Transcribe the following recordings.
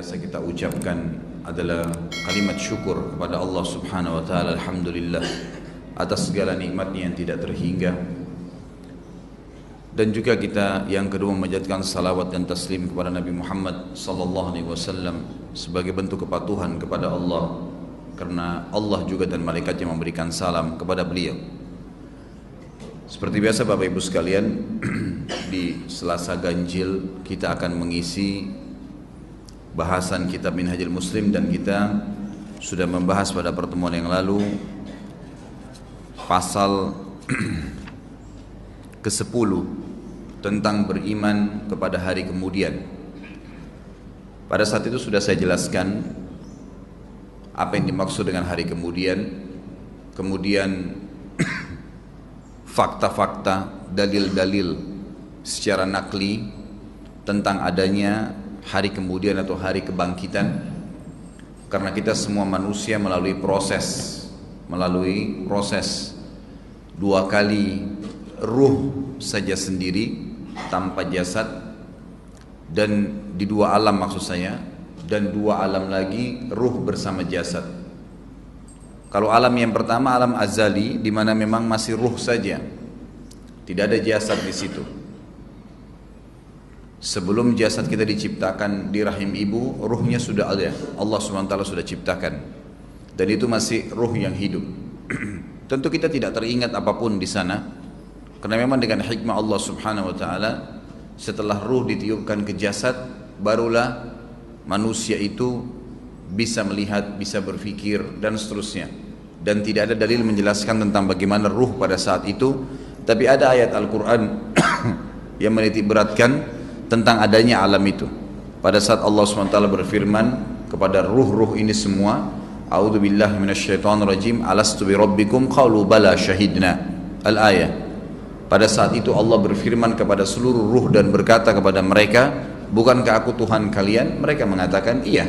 biasa kita ucapkan adalah kalimat syukur kepada Allah Subhanahu wa taala, alhamdulillah atas segala nikmatnya yang tidak terhingga. Dan juga kita yang kedua memanjatkan salawat dan taslim kepada Nabi Muhammad sallallahu alaihi wasallam sebagai bentuk kepatuhan kepada Allah, karena Allah juga dan malaikatnya memberikan salam kepada beliau. Seperti biasa Bapak Ibu sekalian, di Selasa Ganjil kita akan mengisi bahasan kitab Minhajul Muslim, dan kita sudah membahas pada pertemuan yang lalu pasal ke-10 tentang beriman kepada hari kemudian. Pada saat itu sudah saya jelaskan apa yang dimaksud dengan hari kemudian, kemudian fakta-fakta, dalil-dalil secara nakli tentang adanya hari kemudian atau hari kebangkitan. Karena kita semua manusia melalui proses dua kali ruh saja sendiri tanpa jasad, dan di dua alam maksud saya, dan dua alam lagi ruh bersama jasad. Kalau alam yang pertama alam azali, di mana memang masih ruh saja, tidak ada jasad di situ. Sebelum jasad kita diciptakan di rahim ibu, ruhnya sudah ada, Allah SWT sudah ciptakan, dan itu masih ruh yang hidup. Tentu kita tidak teringat apapun di sana, karena memang dengan hikmah Allah Subhanahu wa taala, setelah ruh ditiupkan ke jasad, barulah manusia itu bisa melihat, bisa berpikir, dan seterusnya. Dan tidak ada dalil menjelaskan tentang bagaimana ruh pada saat itu, tapi ada ayat Al-Quran yang menitik beratkan tentang adanya alam itu. Pada saat Allah SWT berfirman kepada ruh-ruh ini semua, A'udzubillahi minasyaitonirrajim, alastu birabbikum qalu bala syahidna, al-ayah. Pada saat itu Allah berfirman kepada seluruh ruh dan berkata kepada mereka, bukankah aku Tuhan kalian? Mereka mengatakan iya,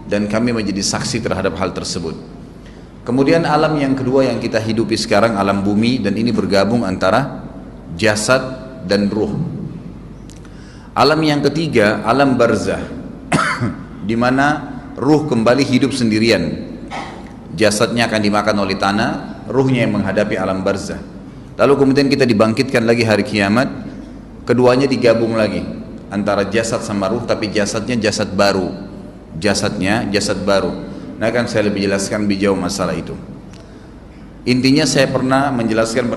dan kami menjadi saksi terhadap hal tersebut. Kemudian alam yang kedua yang kita hidupi sekarang, alam bumi, dan ini bergabung antara jasad dan ruh. Alam yang ketiga, alam barzah, di mana ruh kembali hidup sendirian. Jasadnya akan dimakan oleh tanah, ruhnya yang menghadapi alam barzah. Lalu kemudian kita dibangkitkan lagi hari kiamat, keduanya digabung lagi antara jasad sama ruh, tapi jasadnya jasad baru. Jasadnya jasad baru. Nah, akan saya lebih jelaskan lebih jauh masalah itu. Intinya saya pernah menjelaskan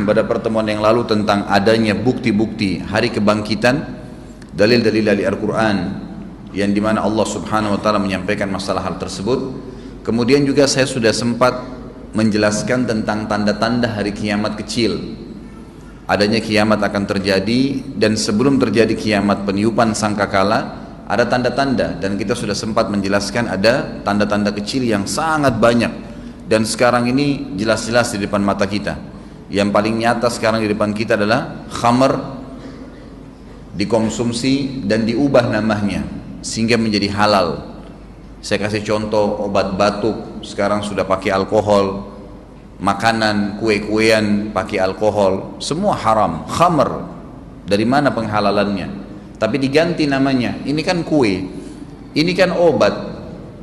pada pertemuan yang lalu tentang adanya bukti-bukti hari kebangkitan, dalil-dalil dari Al-Quran yang dimana Allah Subhanahu wa taala menyampaikan masalah hal tersebut. Kemudian juga saya sudah sempat menjelaskan tentang tanda-tanda hari kiamat kecil. Adanya kiamat akan terjadi, dan sebelum terjadi kiamat peniupan sangkakala ada tanda-tanda, dan kita sudah sempat menjelaskan ada tanda-tanda kecil yang sangat banyak, dan sekarang ini jelas-jelas di depan mata kita. Yang paling nyata sekarang di depan kita adalah khamr dikonsumsi dan diubah namanya sehingga menjadi halal. Saya kasih contoh, obat batuk sekarang sudah pakai alkohol, makanan kue-kuean pakai alkohol, semua haram. Khamr, dari mana penghalalannya? Tapi diganti namanya, ini kan kue, ini kan obat,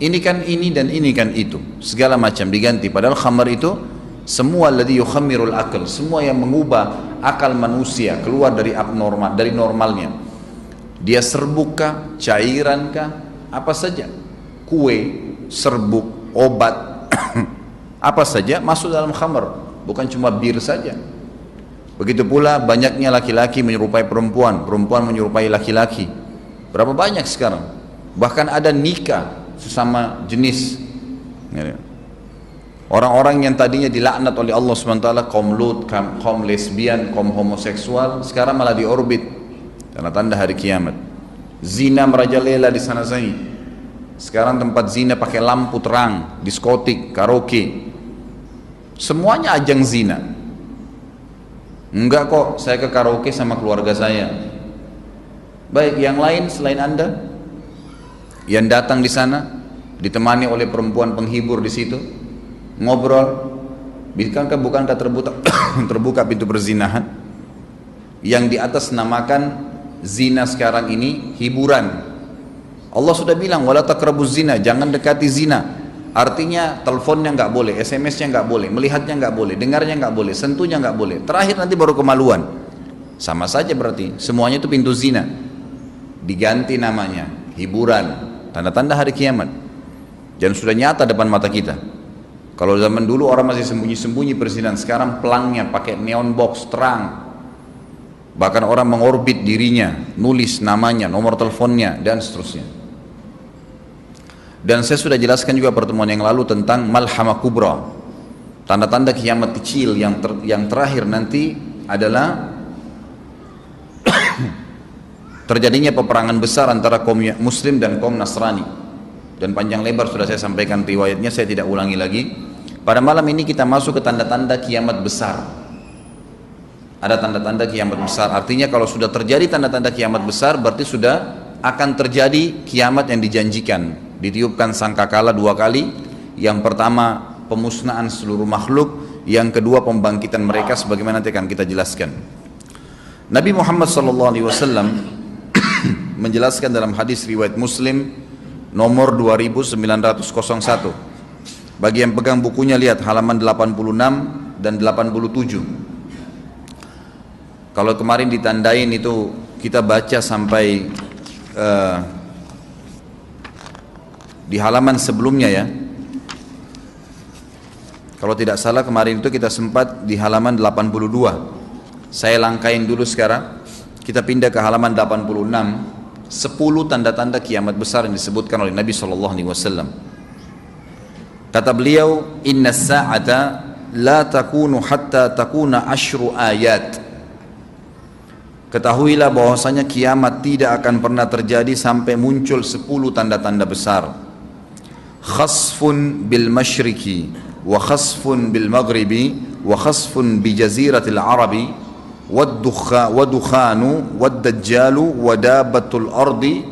ini kan ini, dan ini kan itu, segala macam diganti. Padahal khamar itu semua alladhi yukhammirul akal, semua yang mengubah akal manusia keluar dari abnormal, dari normalnya. Dia serbuk kah, cairan kah, apa saja, kue, serbuk, obat, apa saja masuk dalam khamar, bukan cuma bir saja. Begitu pula banyaknya laki-laki menyerupai perempuan, perempuan menyerupai laki-laki. Berapa banyak sekarang? Bahkan ada nikah sesama jenis. Orang-orang yang tadinya dilaknat oleh Allah SWT, kaum Lut, kaum lesbian, kaum homoseksual, sekarang malah diorbit karena tanda hari kiamat. Zina merajalela di sana sini. Sekarang tempat zina pakai lampu terang, diskotik, karaoke, semuanya ajang zina. Enggak kok, saya ke karaoke sama keluarga saya. Baik, yang lain selain Anda yang datang di sana ditemani oleh perempuan penghibur di situ, ngobrol, bukankah terbuka pintu perzinahan? Yang di atas namakan zina sekarang ini hiburan. Allah sudah bilang wala taqrabuz zina, jangan dekati zina. Artinya teleponnya nggak boleh, SMS-nya nggak boleh, melihatnya nggak boleh, dengarnya nggak boleh, sentuhnya nggak boleh. Terakhir nanti baru kemaluan. Sama saja berarti semuanya itu pintu zina. Diganti namanya hiburan, tanda-tanda hari kiamat. Dan sudah nyata depan mata kita. Kalau zaman dulu orang masih sembunyi-sembunyi perzinahan, sekarang pelangnya pakai neon box terang. Bahkan orang mengorbit dirinya, nulis namanya, nomor teleponnya, dan seterusnya. Dan saya sudah jelaskan juga pertemuan yang lalu tentang malhamah kubra. Tanda-tanda kiamat kecil yang terakhir nanti adalah terjadinya peperangan besar antara kaum muslim dan kaum Nasrani. Dan panjang lebar sudah saya sampaikan riwayatnya, saya tidak ulangi lagi. Pada malam ini kita masuk ke tanda-tanda kiamat besar. Ada tanda-tanda kiamat besar, artinya kalau sudah terjadi tanda-tanda kiamat besar berarti sudah akan terjadi kiamat yang dijanjikan. Ditiupkan sangkakala 2 kali. Yang pertama pemusnahan seluruh makhluk, yang kedua pembangkitan mereka, sebagaimana nanti akan kita jelaskan. Nabi Muhammad SAW menjelaskan dalam hadis riwayat Muslim nomor 2901. Bagi yang pegang bukunya lihat halaman 86 dan 87. Kalau kemarin ditandain itu kita baca sampai di halaman sebelumnya ya. Kalau tidak salah kemarin itu kita sempat di halaman 82. Saya langkain dulu sekarang. Kita pindah ke halaman 86. 10 tanda-tanda kiamat besar yang disebutkan oleh Nabi SAW. Kata beliau, Inna sa'ata la takunu hatta takuna ashru ayat. Ketahuilah bahwasanya kiamat tidak akan pernah terjadi sampai muncul 10 tanda-tanda besar. Khasfun bil masyriqi wa khasfun bil maghribi wa khasfun bi jaziratil arabi wa dukhanu wa dajjalu wa dabatul ardi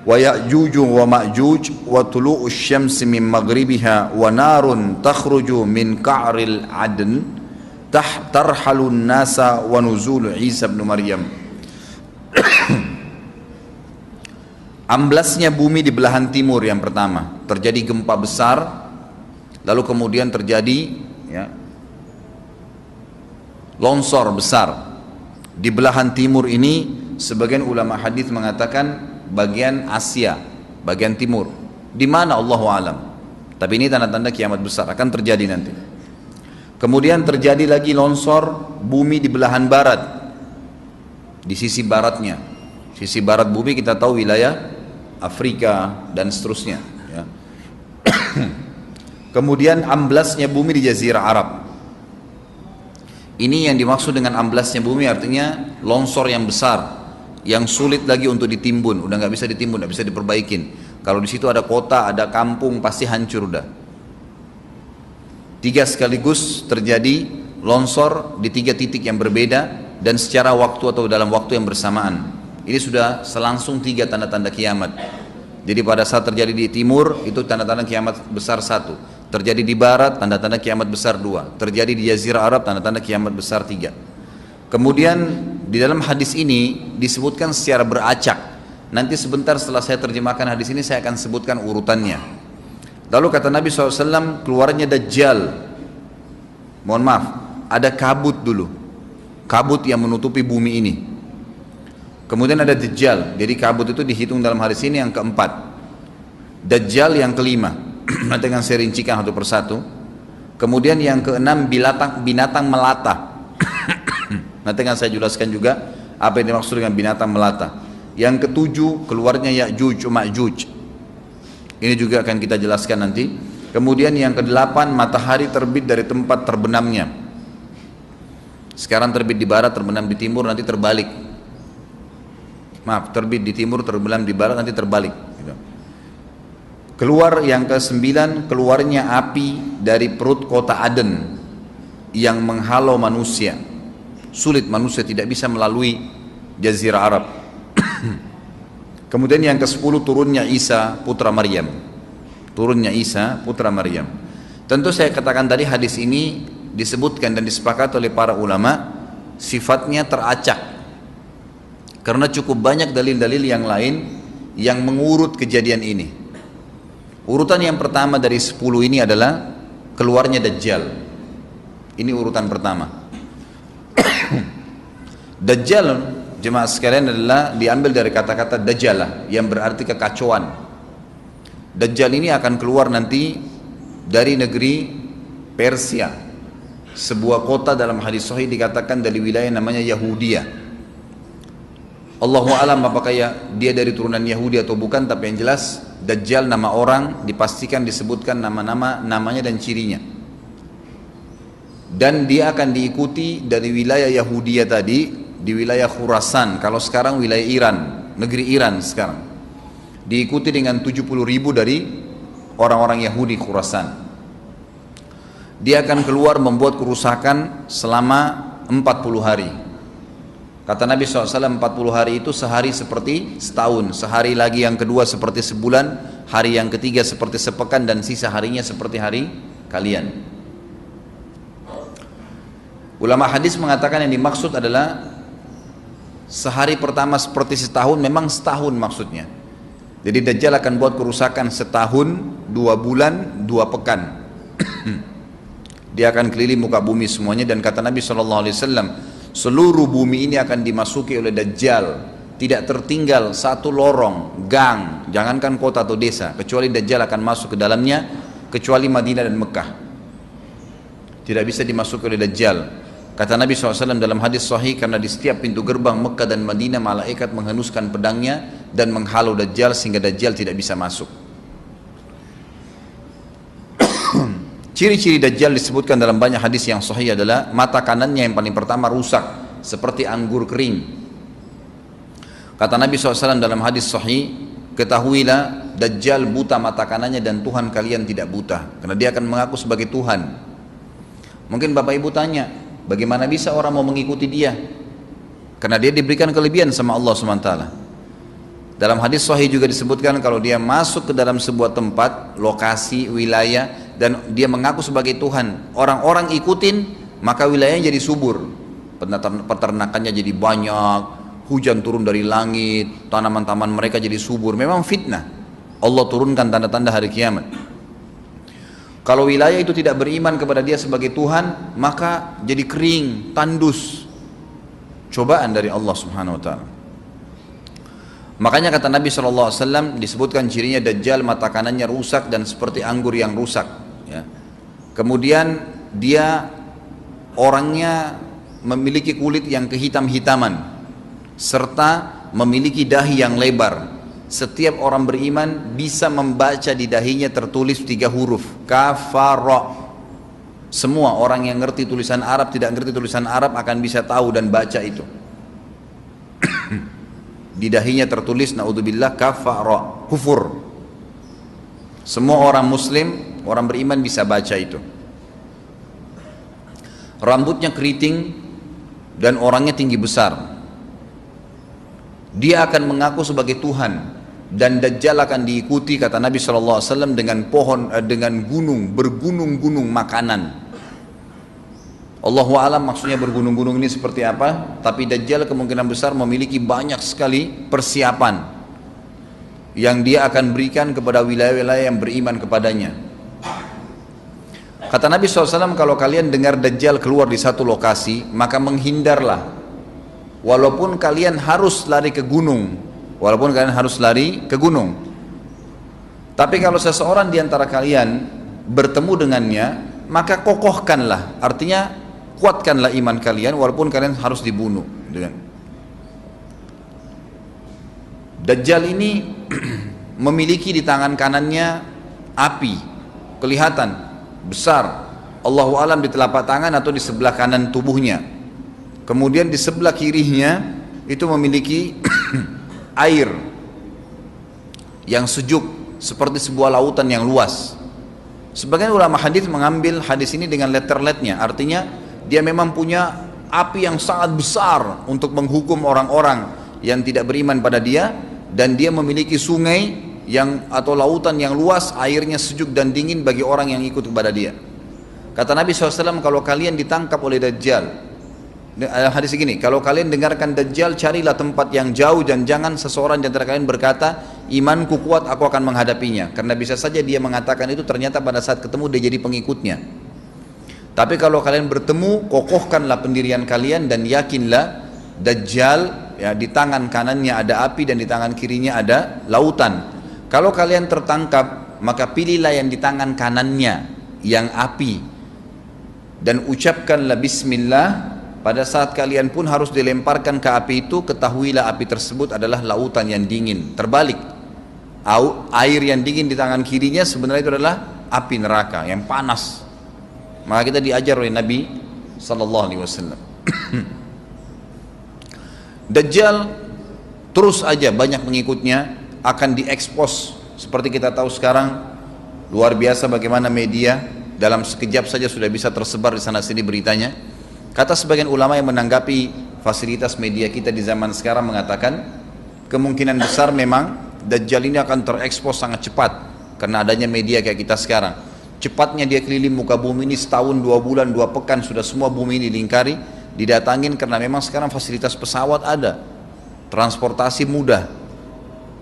wa ya'juj wa ma'juj wa tulu'u syamsi min maghribiha wa narun takhruju min ka'ril adn tarhalun nasa wa nuzul Isa bin Maryam. Amblasnya bumi di belahan timur yang pertama, terjadi gempa besar, lalu kemudian terjadi ya, longsor besar. Di belahan timur ini sebagian ulama hadis mengatakan bagian Asia, bagian timur. Di mana Allahu alam. Tapi ini tanda-tanda kiamat besar akan terjadi nanti. Kemudian terjadi lagi longsor bumi di belahan barat, di sisi baratnya. Sisi barat bumi kita tahu wilayah Afrika dan seterusnya ya. Kemudian amblasnya bumi di Jazirah Arab. Ini yang dimaksud dengan amblasnya bumi, artinya longsor yang besar, yang sulit lagi untuk ditimbun, udah nggak bisa ditimbun, nggak bisa diperbaikin. Kalau di situ ada kota, ada kampung, pasti hancur udah. 3 sekaligus terjadi longsor di 3 titik yang berbeda dan secara waktu atau dalam waktu yang bersamaan. Ini sudah selangsung 3 tanda-tanda kiamat. Jadi pada saat terjadi di timur itu tanda-tanda kiamat besar 1, terjadi di barat tanda-tanda kiamat besar 2, terjadi di Jazirah Arab tanda-tanda kiamat besar 3. Kemudian di dalam hadis ini disebutkan secara beracak. Nanti sebentar setelah saya terjemahkan hadis ini saya akan sebutkan urutannya. Lalu kata Nabi SAW, keluarnya Dajjal. Mohon maaf, ada kabut dulu. Kabut yang menutupi bumi ini. Kemudian ada Dajjal. Jadi kabut itu dihitung dalam hadis ini yang keempat. Dajjal yang kelima. Nanti akan saya rincikan satu persatu. Kemudian yang keenam binatang melata. Nanti akan saya jelaskan juga apa yang dimaksud dengan binatang melata. Yang ketujuh keluarnya Ya'juj Ma'juj. Ini juga akan kita jelaskan nanti. Kemudian yang kedelapan matahari terbit dari tempat terbenamnya. Sekarang terbit di barat, terbenam di timur, nanti terbalik. Maaf, terbit di timur, terbenam di barat, nanti terbalik. Keluar yang ke-9, keluarnya api dari perut kota Aden yang menghalau manusia. Sulit, manusia tidak bisa melalui Jazirah Arab. Kemudian yang ke-10 turunnya Isa putra Maryam. Turunnya Isa putra Maryam. Tentu saya katakan tadi hadis ini disebutkan dan disepakati oleh para ulama sifatnya teracak. Karena cukup banyak dalil-dalil yang lain yang mengurut kejadian ini. Urutan yang pertama dari 10 ini adalah keluarnya Dajjal. Ini urutan pertama. Dajjal, jemaah sekalian, adalah diambil dari kata-kata Dajjalah yang berarti kekacauan. Dajjal ini akan keluar nanti dari negeri Persia, sebuah kota dalam hadis sahih dikatakan dari wilayah namanya Yahudia. Allahu alam apakah dia dari turunan Yahudi atau bukan, tapi yang jelas Dajjal nama orang dipastikan disebutkan namanya dan cirinya. Dan dia akan diikuti dari wilayah Yahudia tadi, di wilayah Khurasan, kalau sekarang wilayah Iran, negeri Iran sekarang. Diikuti dengan 70.000 dari orang-orang Yahudi Khurasan. Dia akan keluar membuat kerusakan selama 40 hari. Kata Nabi SAW, 40 hari itu sehari seperti setahun, sehari lagi yang kedua seperti sebulan, hari yang ketiga seperti sepekan, dan sisa harinya seperti hari kalian. Ulama hadis mengatakan yang dimaksud adalah sehari pertama seperti setahun, memang setahun maksudnya. Jadi Dajjal akan buat kerusakan setahun, 2 bulan, 2 pekan. Dia akan keliling muka bumi semuanya, dan kata Nabi SAW, seluruh bumi ini akan dimasuki oleh Dajjal. Tidak tertinggal satu lorong, gang, jangankan kota atau desa, kecuali Dajjal akan masuk ke dalamnya, kecuali Madinah dan Mekah. Tidak bisa dimasuki oleh Dajjal. Kata Nabi SAW dalam hadis sahih, karena di setiap pintu gerbang Mekah dan Madinah malaikat menghenuskan pedangnya dan menghalau Dajjal sehingga Dajjal tidak bisa masuk. Ciri-ciri Dajjal disebutkan dalam banyak hadis yang sahih adalah mata kanannya yang paling pertama rusak seperti anggur kering. Kata Nabi SAW dalam hadis sahih, ketahuilah Dajjal buta mata kanannya dan Tuhan kalian tidak buta, karena dia akan mengaku sebagai Tuhan. Mungkin Bapak Ibu tanya, bagaimana bisa orang mau mengikuti dia? Karena dia diberikan kelebihan sama Allah SWT. Dalam hadis sahih juga disebutkan kalau dia masuk ke dalam sebuah tempat, lokasi, wilayah, dan dia mengaku sebagai Tuhan, orang-orang ikutin, maka wilayahnya jadi subur, peternakannya jadi banyak, hujan turun dari langit, tanaman-tanaman mereka jadi subur. Memang fitnah, Allah turunkan tanda-tanda hari kiamat. Kalau wilayah itu tidak beriman kepada dia sebagai Tuhan, maka jadi kering, tandus, cobaan dari Allah Subhanahu wa ta'ala. Makanya kata Nabi SAW disebutkan cirinya Dajjal mata kanannya rusak dan seperti anggur yang rusak, ya. Kemudian dia orangnya memiliki kulit yang kehitam-hitaman serta memiliki dahi yang lebar. Setiap orang beriman bisa membaca di dahinya tertulis 3 huruf, kafara. Semua orang yang ngerti tulisan Arab, tidak ngerti tulisan Arab akan bisa tahu dan baca itu. Di dahinya tertulis naudzubillah kafara, kufur. Semua orang muslim, orang beriman bisa baca itu. Rambutnya keriting dan orangnya tinggi besar. Dia akan mengaku sebagai Tuhan, dan Dajjal akan diikuti kata Nabi SAW dengan pohon, dengan gunung, bergunung-gunung makanan. Allahu alam maksudnya bergunung-gunung ini seperti apa, tapi Dajjal kemungkinan besar memiliki banyak sekali persiapan yang dia akan berikan kepada wilayah-wilayah yang beriman kepadanya. Kata Nabi SAW, kalau kalian dengar Dajjal keluar di satu lokasi, maka menghindarlah, walaupun kalian harus lari ke gunung, tapi kalau seseorang di antara kalian bertemu dengannya, maka kokohkanlah, artinya kuatkanlah iman kalian walaupun kalian harus dibunuh. Dajjal ini memiliki di tangan kanannya api, kelihatan besar, Allahu alam di telapak tangan atau di sebelah kanan tubuhnya. Kemudian di sebelah kirinya itu memiliki air yang sejuk seperti sebuah lautan yang luas. Sebagian ulama hadis mengambil hadis ini dengan letter-letternya, artinya dia memang punya api yang sangat besar untuk menghukum orang-orang yang tidak beriman pada dia, dan dia memiliki sungai yang atau lautan yang luas, airnya sejuk dan dingin bagi orang yang ikut kepada dia. Kata Nabi SAW, kalau kalian ditangkap oleh Dajjal, hadis begini, kalau kalian dengarkan Dajjal, carilah tempat yang jauh dan jangan seseorang di antara kalian berkata, imanku kuat, aku akan menghadapinya. Karena bisa saja dia mengatakan itu, ternyata pada saat ketemu dia jadi pengikutnya. Tapi kalau kalian bertemu, kokohkanlah pendirian kalian dan yakinlah Dajjal, ya, di tangan kanannya ada api dan di tangan kirinya ada lautan. Kalau kalian tertangkap, maka pilihlah yang di tangan kanannya, yang api, dan ucapkanlah bismillah. Pada saat kalian pun harus dilemparkan ke api itu, ketahuilah api tersebut adalah lautan yang dingin. Terbalik, air yang dingin di tangan kirinya sebenarnya itu adalah api neraka yang panas. Maka kita diajar oleh Nabi SAW. Dajjal terus aja banyak pengikutnya, akan diekspos. Seperti kita tahu sekarang, luar biasa bagaimana media dalam sekejap saja sudah bisa tersebar di sana sini beritanya. Kata sebagian ulama yang menanggapi fasilitas media kita di zaman sekarang mengatakan, kemungkinan besar memang Dajjal ini akan terekspos sangat cepat karena adanya media kayak kita sekarang. Cepatnya dia keliling muka bumi ini, setahun, 2 bulan, 2 pekan sudah semua bumi ini dilingkari, didatangin, karena memang sekarang fasilitas pesawat ada, transportasi mudah.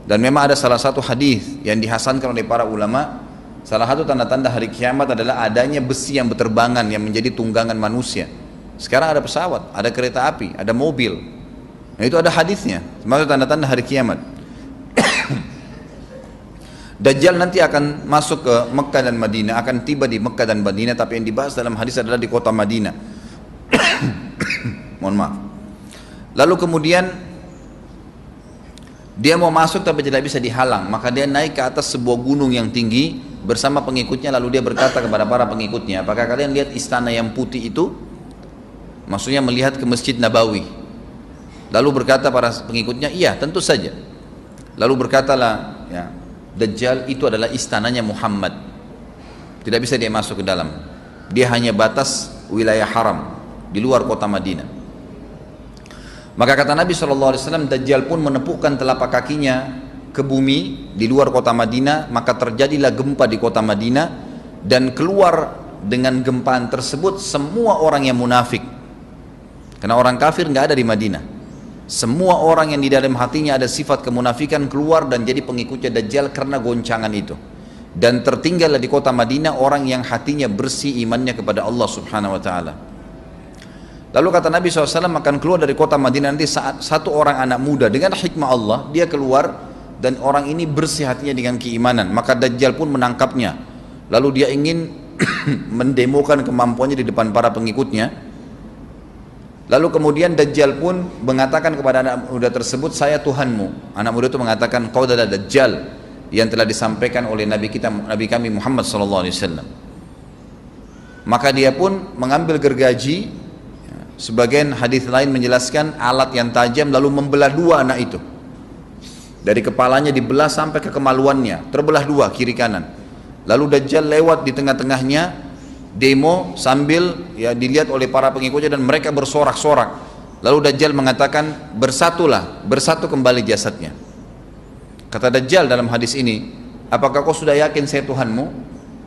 Dan memang ada salah satu hadis yang dihasankan oleh para ulama, salah satu tanda-tanda hari kiamat adalah adanya besi yang berterbangan yang menjadi tunggangan manusia. Sekarang ada pesawat, ada kereta api, ada mobil. Nah, itu ada hadisnya, termasuk tanda-tanda hari kiamat. Dajjal nanti akan masuk ke Mekah dan Madinah, akan tiba di Mekah dan Madinah, tapi yang dibahas dalam hadis adalah di kota Madinah. Mohon maaf. Lalu kemudian dia mau masuk tapi tidak bisa dihalang, maka dia naik ke atas sebuah gunung yang tinggi bersama pengikutnya. Lalu dia berkata kepada para pengikutnya, apakah kalian lihat istana yang putih itu? Maksudnya melihat ke Masjid Nabawi. Lalu berkata para pengikutnya, iya tentu saja. Lalu berkatalah, ya, Dajjal itu adalah istananya Muhammad, tidak bisa dia masuk ke dalam, dia hanya batas wilayah haram di luar kota Madinah. Maka kata Nabi SAW, Dajjal pun menepukkan telapak kakinya ke bumi di luar kota Madinah, maka terjadilah gempa di kota Madinah, dan keluar dengan gempaan tersebut semua orang yang munafik, karena orang kafir nggak ada di Madinah. Semua orang yang di dalam hatinya ada sifat kemunafikan keluar dan jadi pengikutnya Dajjal karena goncangan itu. Dan tertinggallah di kota Madinah orang yang hatinya bersih imannya kepada Allah Subhanahu wa ta'ala. Lalu kata Nabi SAW, akan keluar dari kota Madinah nanti saat satu orang anak muda dengan hikmah Allah, dia keluar dan orang ini bersih hatinya dengan keimanan. Maka Dajjal pun menangkapnya. Lalu dia ingin mendemokan kemampuannya di depan para pengikutnya. Lalu kemudian Dajjal pun mengatakan kepada anak muda tersebut, saya Tuhanmu. Anak muda itu mengatakan, kau adalah Dajjal yang telah disampaikan oleh Nabi kami Muhammad SAW. Maka dia pun mengambil gergaji, sebagian hadis lain menjelaskan alat yang tajam, lalu membelah dua anak itu. Dari kepalanya dibelah sampai ke kemaluannya, terbelah dua kiri kanan. Lalu Dajjal lewat di tengah-tengahnya, demo sambil ya dilihat oleh para pengikutnya, dan mereka bersorak-sorak. Lalu Dajjal mengatakan, bersatulah, bersatu kembali jasadnya. Kata Dajjal dalam hadis ini, apakah kau sudah yakin saya Tuhanmu?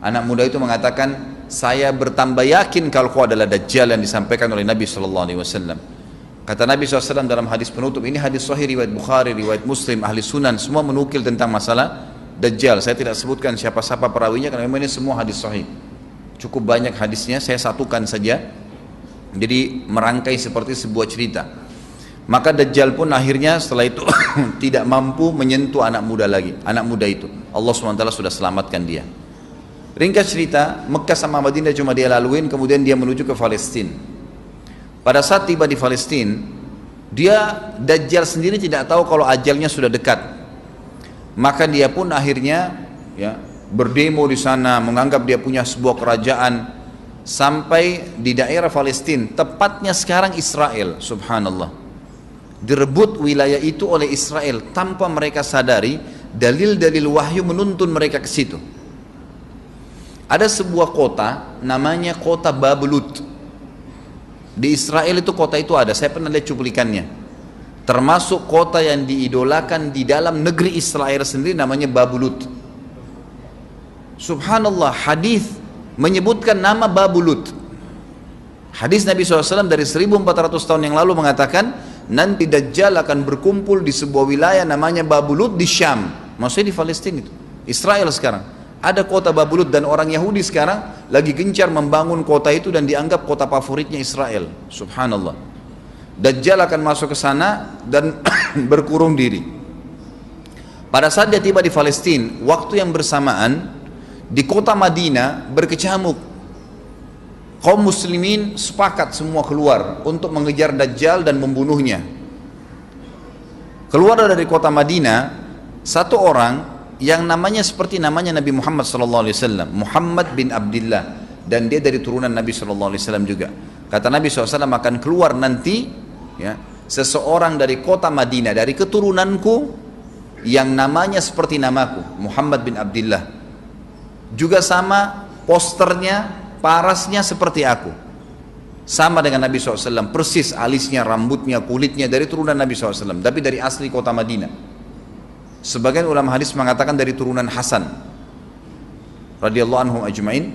Anak muda itu mengatakan, saya bertambah yakin kalau kau adalah Dajjal yang disampaikan oleh Nabi SAW. Kata Nabi SAW dalam hadis penutup, ini hadis sahih riwayat Bukhari, riwayat Muslim, ahli sunan, semua menukil tentang masalah Dajjal. Saya tidak sebutkan siapa-siapa perawinya karena memang ini semua hadis sahih. Cukup banyak hadisnya, saya satukan saja, jadi merangkai seperti sebuah cerita. Maka Dajjal pun akhirnya setelah itu tidak mampu menyentuh anak muda lagi. Anak muda itu Allah SWT sudah selamatkan dia. Ringkas cerita, Mekah sama Madinah cuma dia laluin, kemudian dia menuju ke Palestina. Pada saat tiba di Palestina, Dajjal sendiri tidak tahu kalau ajalnya sudah dekat. Maka dia pun akhirnya ya berdemo di sana, menganggap dia punya sebuah kerajaan, sampai di daerah Palestina, tepatnya sekarang Israel. Subhanallah, direbut wilayah itu oleh Israel tanpa mereka sadari. Dalil-dalil wahyu menuntun mereka ke situ. Ada sebuah kota namanya kota Babelut di Israel. Itu kota itu ada, saya pernah lihat cuplikannya, termasuk kota yang diidolakan di dalam negeri Israel sendiri, namanya Babelut. Subhanallah, hadis menyebutkan nama Babelut. Hadis Nabi SAW dari 1400 tahun yang lalu mengatakan, nanti Dajjal akan berkumpul di sebuah wilayah namanya Babelut di Syam. maksudnya di Palestina itu, Israel sekarang. Ada kota Babulud dan orang Yahudi sekarang lagi gencar membangun kota itu dan dianggap kota favoritnya Israel. Subhanallah. Dajjal akan masuk ke sana dan berkurung diri. Pada saat dia tiba di Palestina, waktu yang bersamaan di kota Madinah berkecamuk. Kaum muslimin sepakat semua keluar untuk mengejar Dajjal dan membunuhnya. Keluar dari kota Madinah satu orang yang namanya seperti namanya Nabi Muhammad SAW, Muhammad bin Abdullah, dan dia dari turunan Nabi SAW juga. Kata Nabi SAW, akan keluar nanti ya, seseorang dari kota Madinah, dari keturunanku, yang namanya seperti namaku, Muhammad bin Abdullah, juga sama posternya, parasnya seperti aku, sama dengan Nabi SAW, persis alisnya, rambutnya, kulitnya dari turunan Nabi SAW, tapi dari asli kota Madinah. Sebagian ulama hadis mengatakan dari turunan Hasan radhiyallahu anhum ajmain.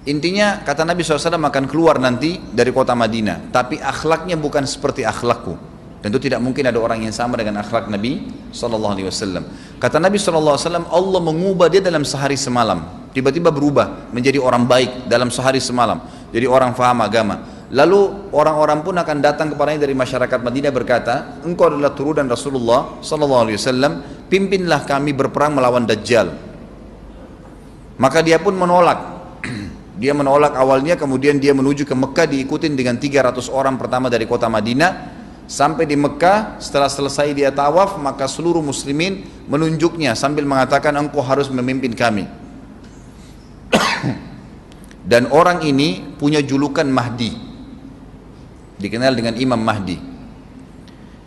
Intinya kata Nabi SAW akan keluar nanti dari kota Madinah, tapi akhlaknya bukan seperti akhlakku. Tentu tidak mungkin ada orang yang sama dengan akhlak Nabi SAW. Kata Nabi SAW, Allah mengubah dia dalam sehari semalam. Tiba-tiba berubah menjadi orang baik dalam sehari semalam, jadi orang faham agama. Lalu orang-orang pun akan datang kepadanya dari masyarakat Madinah berkata, engkau adalah turunan Rasulullah SAW, pimpinlah kami berperang melawan Dajjal. Maka dia pun menolak. Dia menolak awalnya, kemudian dia menuju ke Mekah diikutin dengan 300 orang pertama dari kota Madinah. Sampai di Mekah, setelah selesai dia tawaf, maka seluruh muslimin menunjuknya sambil mengatakan, engkau harus memimpin kami. Dan orang ini punya julukan Mahdi, dikenal dengan Imam Mahdi.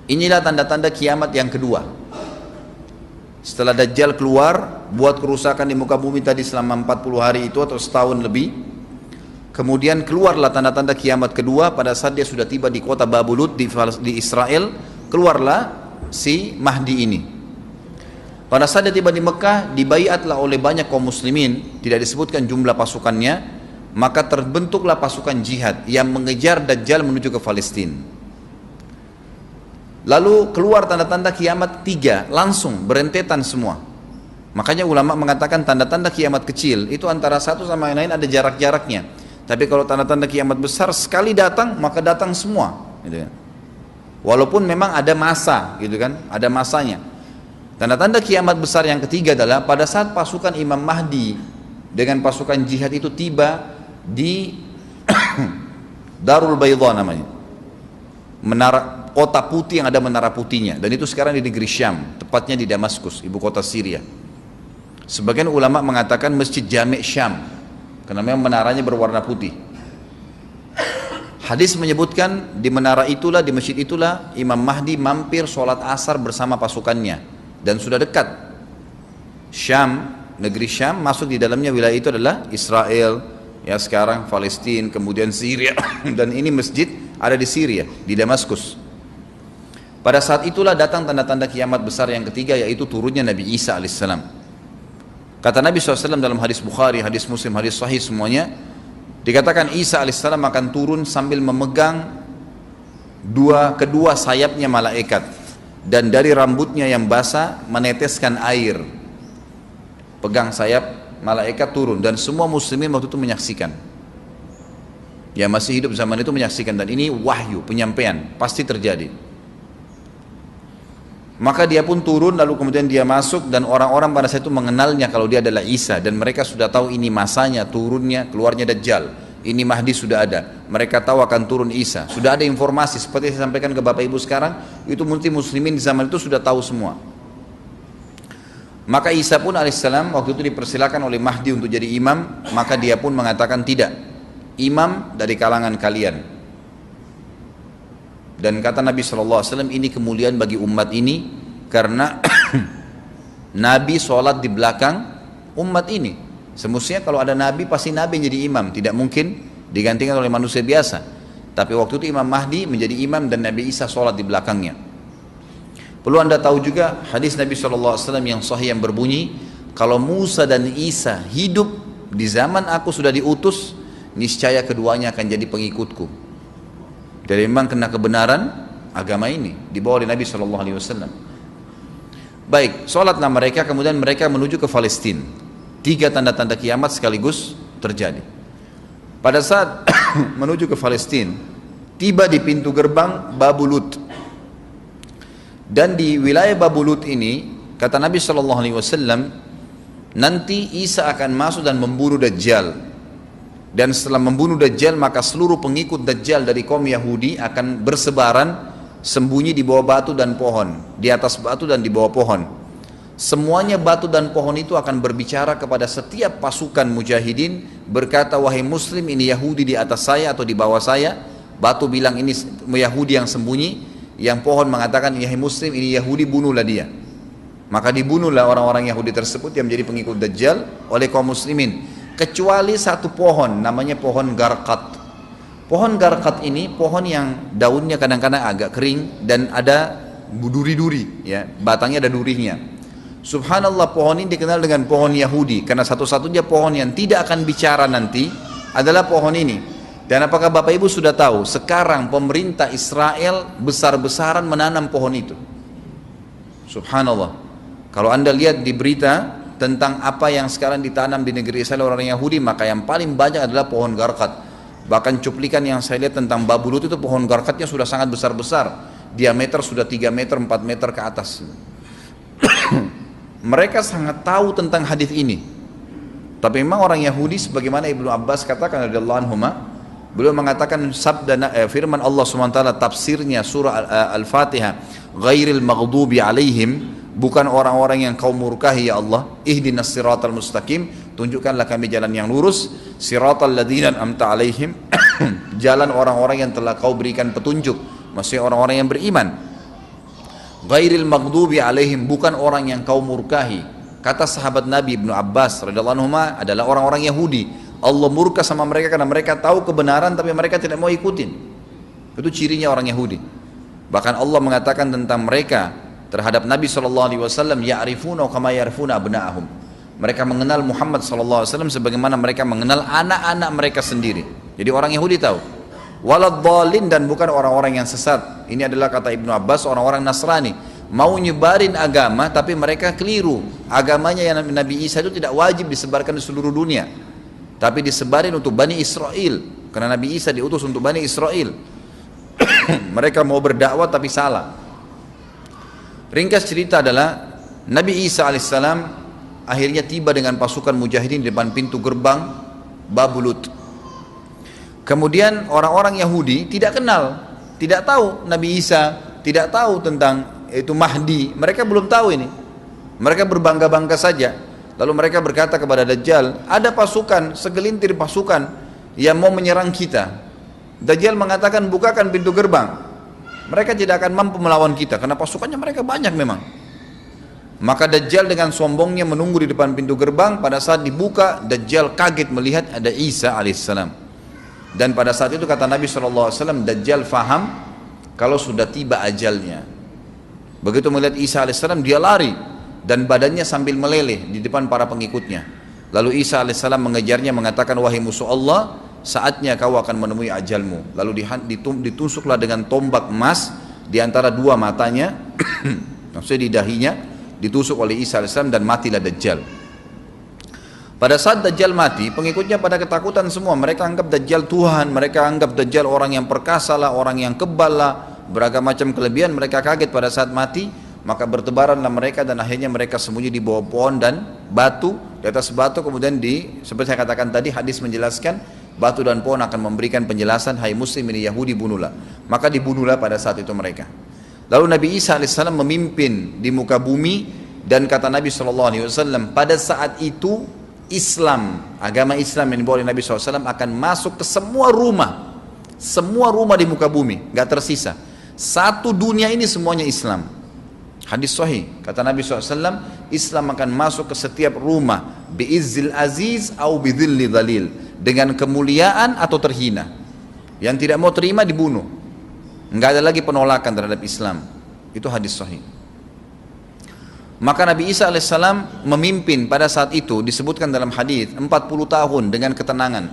Inilah tanda-tanda kiamat yang kedua. Setelah Dajjal keluar, buat kerusakan di muka bumi tadi selama 40 hari itu atau setahun lebih, kemudian keluarlah tanda-tanda kiamat kedua pada saat dia sudah tiba di kota Babulud di Israel. Keluarlah si Mahdi ini. Pada saat dia tiba di Mekah, dibaiatlah oleh banyak kaum muslimin, tidak disebutkan jumlah pasukannya, maka terbentuklah pasukan jihad yang mengejar Dajjal menuju ke Palestina. Lalu keluar tanda-tanda kiamat tiga, langsung berentetan semua. Makanya ulama mengatakan tanda-tanda kiamat kecil itu antara satu sama yang lain ada jarak-jaraknya. Tapi kalau tanda-tanda kiamat besar sekali datang, maka datang semua, gitu kan. Walaupun memang ada masa, gitu kan, ada masanya. Tanda-tanda kiamat besar yang ketiga adalah pada saat pasukan Imam Mahdi dengan pasukan jihad itu tiba di Darul Baydha namanya, menara kota putih yang ada menara putihnya, dan itu sekarang di negeri Syam, tepatnya di Damaskus, ibu kota Syria. Sebagian ulama mengatakan Masjid Jami' Syam, karena memang menaranya berwarna putih. Hadis menyebutkan di menara itulah, di masjid itulah Imam Mahdi mampir sholat asar bersama pasukannya, dan sudah dekat Syam, negeri Syam, masuk di dalamnya wilayah itu adalah Israel, ya sekarang Palestina, kemudian Syria, dan ini masjid ada di Syria, di Damaskus. Pada saat itulah datang tanda-tanda kiamat besar yang ketiga, yaitu turunnya Nabi Isa alaihissalam. Kata Nabi SAW dalam hadis Bukhari, hadis Muslim, hadis Sahih semuanya, dikatakan Isa alaihissalam akan turun sambil memegang kedua sayapnya malaikat, dan dari rambutnya yang basah meneteskan air. Pegang sayap malaikat turun, dan semua muslimin waktu itu menyaksikan, yang masih hidup zaman itu menyaksikan, dan ini wahyu, penyampaian, pasti terjadi. Maka dia pun turun, lalu kemudian dia masuk, dan orang-orang pada saat itu mengenalnya kalau dia adalah Isa, dan mereka sudah tahu ini masanya, turunnya, keluarnya Dajjal, ini Mahdi sudah ada, mereka tahu akan turun Isa, sudah ada informasi, seperti saya sampaikan ke Bapak Ibu sekarang, itu muslimin di zaman itu sudah tahu semua. Maka Isa pun alaihissalam waktu itu dipersilakan oleh Mahdi untuk jadi imam, maka dia pun mengatakan tidak, imam dari kalangan kalian. Dan kata Nabi SAW, ini kemuliaan bagi umat ini karena Nabi sholat di belakang umat ini. Semestinya kalau ada Nabi, pasti Nabi yang jadi imam, tidak mungkin digantikan oleh manusia biasa. Tapi waktu itu Imam Mahdi menjadi imam dan Nabi Isa sholat di belakangnya. Perlu anda tahu juga hadis Nabi SAW yang sahih yang berbunyi, kalau Musa dan Isa hidup di zaman aku sudah diutus, niscaya keduanya akan jadi pengikutku. Jadi memang kena kebenaran agama ini dibawa oleh Nabi SAW. Baik, sholatlah mereka, kemudian mereka menuju ke Palestina. 3 tanda-tanda kiamat sekaligus terjadi. Pada saat menuju ke Palestina, tiba di pintu gerbang Babulut. Dan di wilayah Babulut ini, kata Nabi SAW, nanti Isa akan masuk dan membunuh Dajjal. Dan setelah membunuh Dajjal, maka seluruh pengikut Dajjal dari kaum Yahudi akan bersebaran sembunyi di bawah batu dan pohon, di atas batu dan di bawah pohon. Semuanya batu dan pohon itu akan berbicara kepada setiap pasukan mujahidin, berkata, wahai muslim, ini Yahudi di atas saya atau di bawah saya. Batu bilang ini Yahudi yang sembunyi, yang pohon mengatakan, wahai muslim, ini Yahudi, bunuhlah dia. Maka dibunuhlah orang-orang Yahudi tersebut yang menjadi pengikut Dajjal oleh kaum muslimin, kecuali satu pohon, namanya pohon Garqat. Pohon Garqat ini pohon yang daunnya kadang-kadang agak kering dan ada duri-duri, ya, batangnya ada durinya. Subhanallah, pohon ini dikenal dengan pohon Yahudi karena satu-satunya pohon yang tidak akan bicara nanti adalah pohon ini. Dan apakah Bapak Ibu sudah tahu sekarang pemerintah Israel besar-besaran menanam pohon itu? Subhanallah. Kalau Anda lihat di berita tentang apa yang sekarang ditanam di negeri Israel orang Yahudi, maka yang paling banyak adalah pohon Garqat. Bahkan cuplikan yang saya lihat tentang Babulut itu pohon Garqatnya sudah sangat besar-besar, diameter sudah 3 meter 4 meter ke atas. Mereka sangat tahu tentang hadis ini. Tapi memang orang Yahudi, sebagaimana Ibnu Abbas katakan radhiyallahu anhuma, beliau mengatakan firman Allah SWT tafsirnya surah Al-Fatihah, ghairil maghdubi alaihim, bukan orang-orang yang kau murkahi ya Allah, ihdinas siratal mustaqim, tunjukkanlah kami jalan yang lurus, siratal ladzina an'amta alaihim, jalan orang-orang yang telah kau berikan petunjuk, maksudnya orang-orang yang beriman. Ghairil maghdubi alaihim, bukan orang yang kau murkahi. Kata sahabat Nabi Ibnu Abbas radhiyallahu anhu adalah orang-orang Yahudi. Allah murka sama mereka karena mereka tahu kebenaran tapi mereka tidak mau ikutin. Itu cirinya orang Yahudi. Bahkan Allah mengatakan tentang mereka terhadap Nabi SAW, ya'rifuna kama ya'rifuna abna'ahum. Mereka mengenal Muhammad SAW sebagaimana mereka mengenal anak-anak mereka sendiri. Jadi orang Yahudi tahu. Waladhdallin, dan bukan orang-orang yang sesat. Ini adalah kata Ibnu Abbas, orang-orang Nasrani mau nyebarin agama tapi mereka keliru. Agamanya yang Nabi Isa itu tidak wajib disebarkan di seluruh dunia, tapi disebarin untuk Bani Israel, karena Nabi Isa diutus untuk Bani Israel. Mereka mau berdakwah tapi salah. Ringkas cerita adalah Nabi Isa alaihissalam akhirnya tiba dengan pasukan mujahidin di depan pintu gerbang Babulut. Kemudian orang-orang Yahudi tidak kenal, tidak tahu Nabi Isa, tidak tahu tentang itu Mahdi. Mereka belum tahu ini. Mereka berbangga-bangga saja. Lalu mereka berkata kepada Dajjal, ada pasukan, segelintir pasukan yang mau menyerang kita. Dajjal mengatakan, bukakan pintu gerbang. Mereka tidak akan mampu melawan kita karena pasukannya mereka banyak memang. Maka Dajjal dengan sombongnya menunggu di depan pintu gerbang. Pada saat dibuka, Dajjal kaget melihat ada Isa alaihissalam. Dan pada saat itu kata Nabi SAW, Dajjal faham kalau sudah tiba ajalnya. Begitu melihat Isa alaihissalam, dia lari dan badannya sambil meleleh di depan para pengikutnya. Lalu Isa alaihissalam mengejarnya, mengatakan, wahai musuh Allah, saatnya kau akan menemui ajalmu. Lalu ditusuklah dengan tombak emas di antara dua matanya, maksudnya di dahinya, ditusuk oleh Isa alaihissalam dan matilah Dajjal. Pada saat Dajjal mati, pengikutnya pada ketakutan semua. Mereka anggap Dajjal Tuhan, mereka anggap Dajjal orang yang perkasa lah, orang yang kebal lah, beragam macam kelebihan. Mereka kaget pada saat mati, maka bertebaranlah mereka dan akhirnya mereka sembunyi di bawah pohon dan batu, di atas batu. Kemudian seperti saya katakan tadi, hadis menjelaskan batu dan pohon akan memberikan penjelasan, hai muslim, ini Yahudi, bunuhlah. Maka dibunuhlah pada saat itu mereka. Lalu Nabi Isa alaihissalam memimpin di muka bumi, dan kata Nabi SAW, pada saat itu Islam, agama Islam yang dibawa oleh Nabi SAW akan masuk ke semua rumah di muka bumi, gak tersisa. Satu dunia ini semuanya Islam. Hadis sahih, kata Nabi SAW, Islam akan masuk ke setiap rumah, bi'izzil aziz au bidhilli dhalil, dengan kemuliaan atau terhina. Yang tidak mau terima dibunuh. Nggak ada lagi penolakan terhadap Islam. Itu hadis sahih. Maka Nabi Isa alaihissalam memimpin pada saat itu, disebutkan dalam hadis 40 tahun dengan ketenangan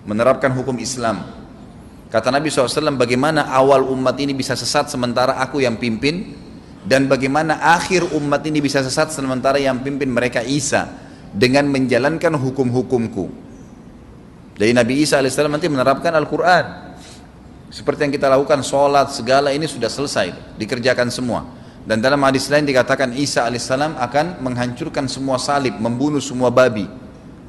menerapkan hukum Islam. Kata Nabi SAW, bagaimana awal umat ini bisa sesat sementara aku yang pimpin? dan bagaimana akhir umat ini bisa sesat sementara yang pimpin mereka Isa dengan menjalankan hukum-hukumku. Jadi Nabi Isa alaihissalam nanti menerapkan Al-Quran seperti yang kita lakukan, sholat segala ini sudah selesai, dikerjakan semua. Dan dalam hadis lain dikatakan Isa alaihissalam akan menghancurkan semua salib, membunuh semua babi.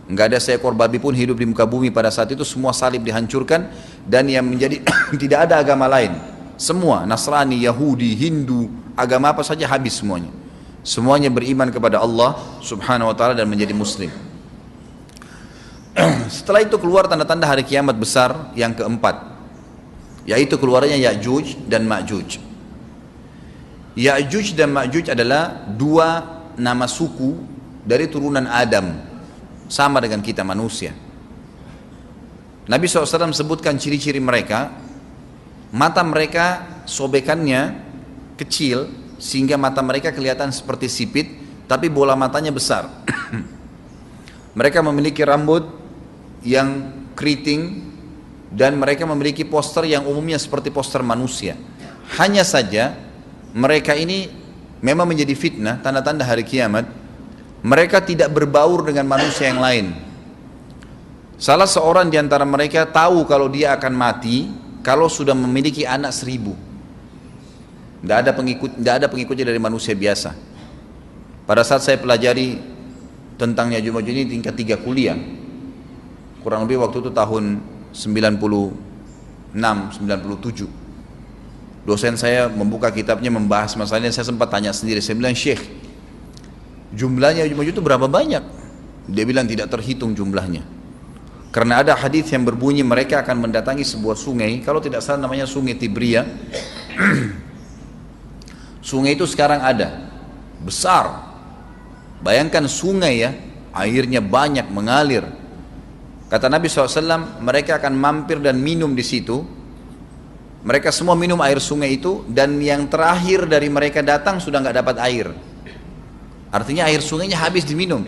Enggak ada seekor babi pun hidup di muka bumi pada saat itu, semua salib dihancurkan. Dan yang menjadi tidak ada agama lain, semua Nasrani, Yahudi, Hindu, agama apa saja habis semuanya. Semuanya beriman kepada Allah subhanahu wa ta'ala dan menjadi muslim. Setelah itu keluar tanda-tanda hari kiamat besar yang keempat, yaitu keluarnya Ya'juj dan Ma'juj. Ya'juj dan Ma'juj adalah dua nama suku dari turunan Adam, sama dengan kita manusia. Nabi SAW sebutkan ciri-ciri mereka. Mata mereka sobekannya kecil sehingga mata mereka kelihatan seperti sipit, tapi bola matanya besar. Mereka memiliki rambut yang keriting dan mereka memiliki poster yang umumnya seperti poster manusia. Hanya saja mereka ini memang menjadi fitnah, tanda-tanda hari kiamat. Mereka tidak berbaur dengan manusia yang lain. Salah seorang di antara mereka tahu kalau dia akan mati kalau sudah memiliki anak 1000. Tidak ada pengikutnya dari manusia biasa. Pada saat saya pelajari tentang Ya'juj Ma'juj ini tingkat 3 kuliah, kurang lebih waktu itu tahun 96, 97. Dosen saya membuka kitabnya membahas masalahnya. Saya sempat tanya sendiri, saya bilang, Syekh, jumlahnya Ya'juj Ma'juj itu berapa banyak? Dia bilang tidak terhitung jumlahnya. Karena ada hadis yang berbunyi mereka akan mendatangi sebuah sungai, kalau tidak salah namanya Sungai Tibria. Sungai itu sekarang ada, besar. Bayangkan sungai ya, airnya banyak mengalir. Kata Nabi SAW, mereka akan mampir dan minum di situ. Mereka semua minum air sungai itu, dan yang terakhir dari mereka datang sudah nggak dapat air. Artinya air sungainya habis diminum.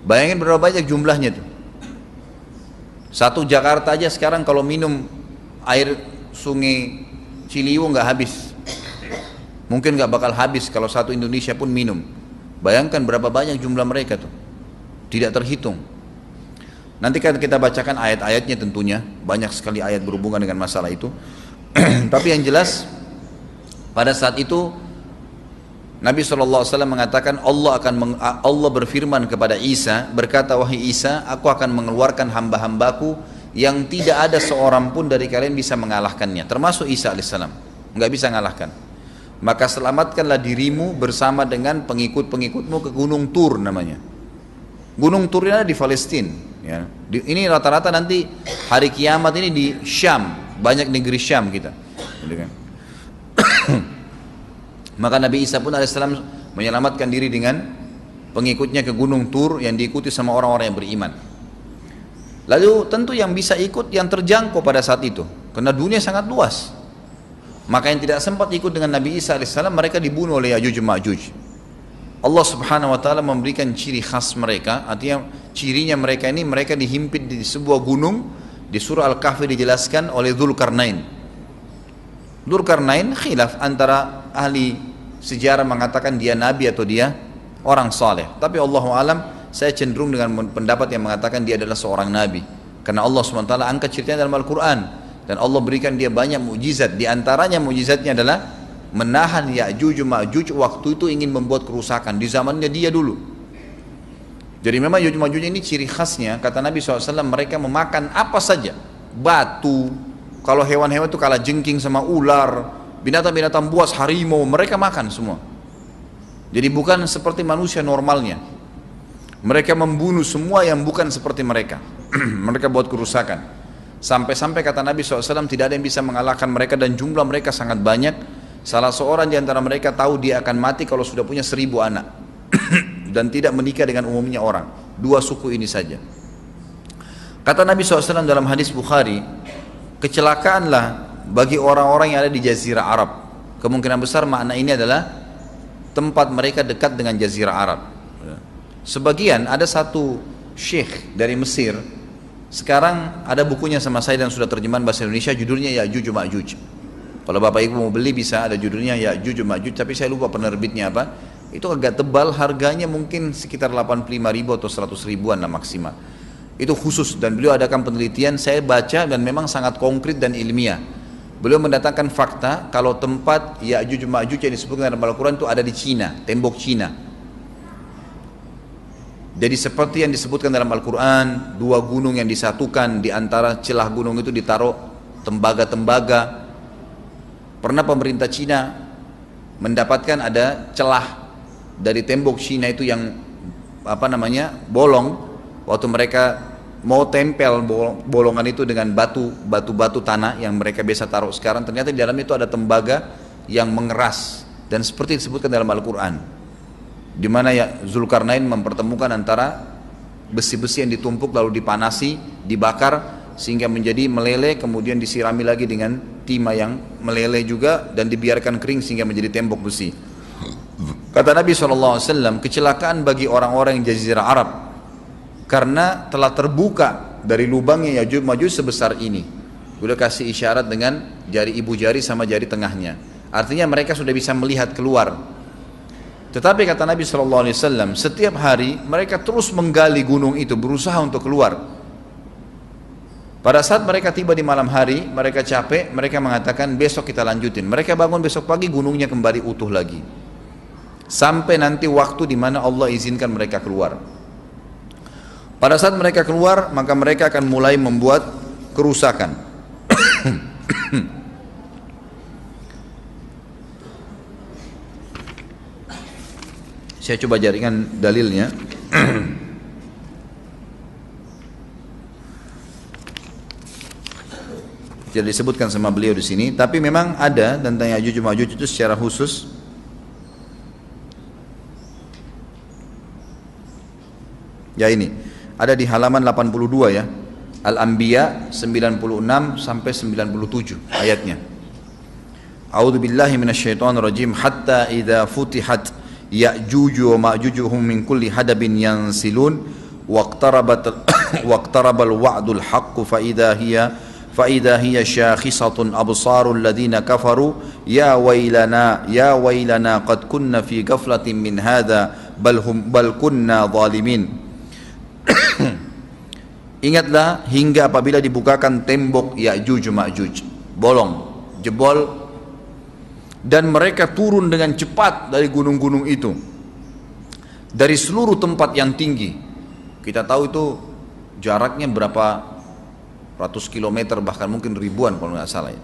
Bayangin berapa banyak jumlahnya tuh. Satu Jakarta aja sekarang kalau minum air sungai Ciliwung nggak habis. Mungkin nggak bakal habis kalau satu Indonesia pun minum. Bayangkan berapa banyak jumlah mereka tuh. Tidak terhitung. Nanti kan kita bacakan ayat-ayatnya tentunya. Banyak sekali ayat berhubungan dengan masalah itu. Tapi yang jelas pada saat itu Nabi SAW mengatakan Allah berfirman kepada Isa, berkata, wahai Isa, aku akan mengeluarkan hamba-hambaku yang tidak ada seorang pun dari kalian bisa mengalahkannya, termasuk Isa alaihissalam, nggak bisa mengalahkan. Maka selamatkanlah dirimu bersama dengan pengikut-pengikutmu ke Gunung Tur namanya. Gunung Tur ini ada di Palestina. Ya. Ini rata-rata nanti hari kiamat ini di Syam, banyak negeri Syam kita. Gitu kan? Maka Nabi Isa pun alaihissalam menyelamatkan diri dengan pengikutnya ke Gunung Tur yang diikuti sama orang-orang yang beriman. Lalu tentu yang bisa ikut yang terjangkau pada saat itu, karena dunia sangat luas. Maka yang tidak sempat ikut dengan Nabi Isa alaihissalam, mereka dibunuh oleh Ya'juj Ma'juj. Allah subhanahu wa ta'ala memberikan ciri khas mereka, artinya cirinya mereka ini, mereka dihimpit di sebuah gunung. Di surah Al-Kahfi dijelaskan oleh Dzulkarnain. Dzulkarnain khilaf antara ahli sejarah mengatakan dia nabi atau dia orang saleh. Tapi Allahu alam, saya cenderung dengan pendapat yang mengatakan dia adalah seorang nabi. Karena Allah SWT angkat ceritanya dalam Al-Quran. Dan Allah berikan dia banyak mukjizat. Di antaranya mukjizatnya adalah menahan Ya'juj Ma'juj waktu itu ingin membuat kerusakan di zamannya dia dulu. Jadi memang Ya'juj Ma'juj ini ciri khasnya, kata Nabi SAW, mereka memakan apa saja, batu, kalau hewan-hewan itu kalah jengking sama ular, binatang-binatang buas, harimau, mereka makan semua. Jadi bukan seperti manusia normalnya. Mereka membunuh semua yang bukan seperti mereka. Mereka buat kerusakan. Sampai-sampai kata Nabi SAW tidak ada yang bisa mengalahkan mereka dan jumlah mereka sangat banyak. Salah seorang di antara mereka tahu dia akan mati kalau sudah punya 1000 anak. Dan tidak menikah dengan umumnya orang. 2 suku ini saja. Kata Nabi SAW dalam hadis Bukhari, kecelakaanlah bagi orang-orang yang ada di Jazirah Arab. Kemungkinan besar makna ini adalah tempat mereka dekat dengan Jazirah Arab. Sebagian, ada satu syekh dari Mesir, sekarang ada bukunya sama saya dan sudah terjemahan bahasa Indonesia, judulnya Ya'juj Ma'juj. Kalau Bapak Ibu mau beli bisa, ada judulnya Ya'juj Ma'juj, tapi saya lupa penerbitnya apa. Itu agak tebal, harganya mungkin sekitar 85.000 atau 100 ribuan lah maksimal. Itu khusus, dan beliau adakan penelitian, saya baca dan memang sangat konkret dan ilmiah. Beliau mendatangkan fakta kalau tempat Ya'juj Ma'juj yang disebutkan dalam Al-Quran itu ada di Cina, tembok Cina. Jadi seperti yang disebutkan dalam Al-Quran, dua gunung yang disatukan, di antara celah gunung itu ditaruh tembaga-tembaga. Pernah pemerintah Cina mendapatkan ada celah dari tembok Cina itu yang bolong, waktu mereka mau tempel bolongan itu dengan batu tanah yang mereka biasa taruh sekarang, ternyata di dalam itu ada tembaga yang mengeras, dan seperti disebutkan dalam Al-Quran, di mana Zulkarnain mempertemukan antara besi-besi yang ditumpuk lalu dipanasi, dibakar sehingga menjadi meleleh, kemudian disirami lagi dengan timah yang meleleh juga dan dibiarkan kering sehingga menjadi tembok besi. Kata Nabi SAW, kecelakaan bagi orang-orang yang Jazirah Arab karena telah terbuka dari lubangnya Ya'juj Ma'juj sebesar ini. Udah kasih isyarat dengan jari ibu jari sama jari tengahnya, artinya mereka sudah bisa melihat keluar. Tetapi kata Nabi SAW, setiap hari mereka terus menggali gunung itu, berusaha untuk keluar. Pada saat mereka tiba di malam hari, mereka capek, mereka mengatakan besok kita lanjutin. Mereka bangun besok pagi, gunungnya kembali utuh lagi. Sampai nanti waktu di mana Allah izinkan mereka keluar. Pada saat mereka keluar, maka mereka akan mulai membuat kerusakan. Saya coba jaringan dalilnya. Tidak disebutkan sama beliau di sini, tapi memang ada tentang Ya'juj Ma'juj itu secara khusus. Ya ini, ada di halaman 82 ya. Al-Anbiya 96 sampai 97 ayatnya. A'udzu billahi minasyaitonir rajim, hatta idza futihat Ya'juj wa Ma'jujuhum min kulli hadabin yansilun waqtarabal wa'dul haqq fa idza hiya syakhisatun absarul ladzina kafaru ya wailana qad kunna fi ghaflatin min hadza bal kunna zalimin. Ingatlah hingga apabila dibukakan tembok Ya'juj Ma'juj, bolong, jebol, dan mereka turun dengan cepat dari gunung-gunung itu, dari seluruh tempat yang tinggi. Kita tahu itu jaraknya berapa ratus kilometer, bahkan mungkin ribuan kalau nggak salah ya.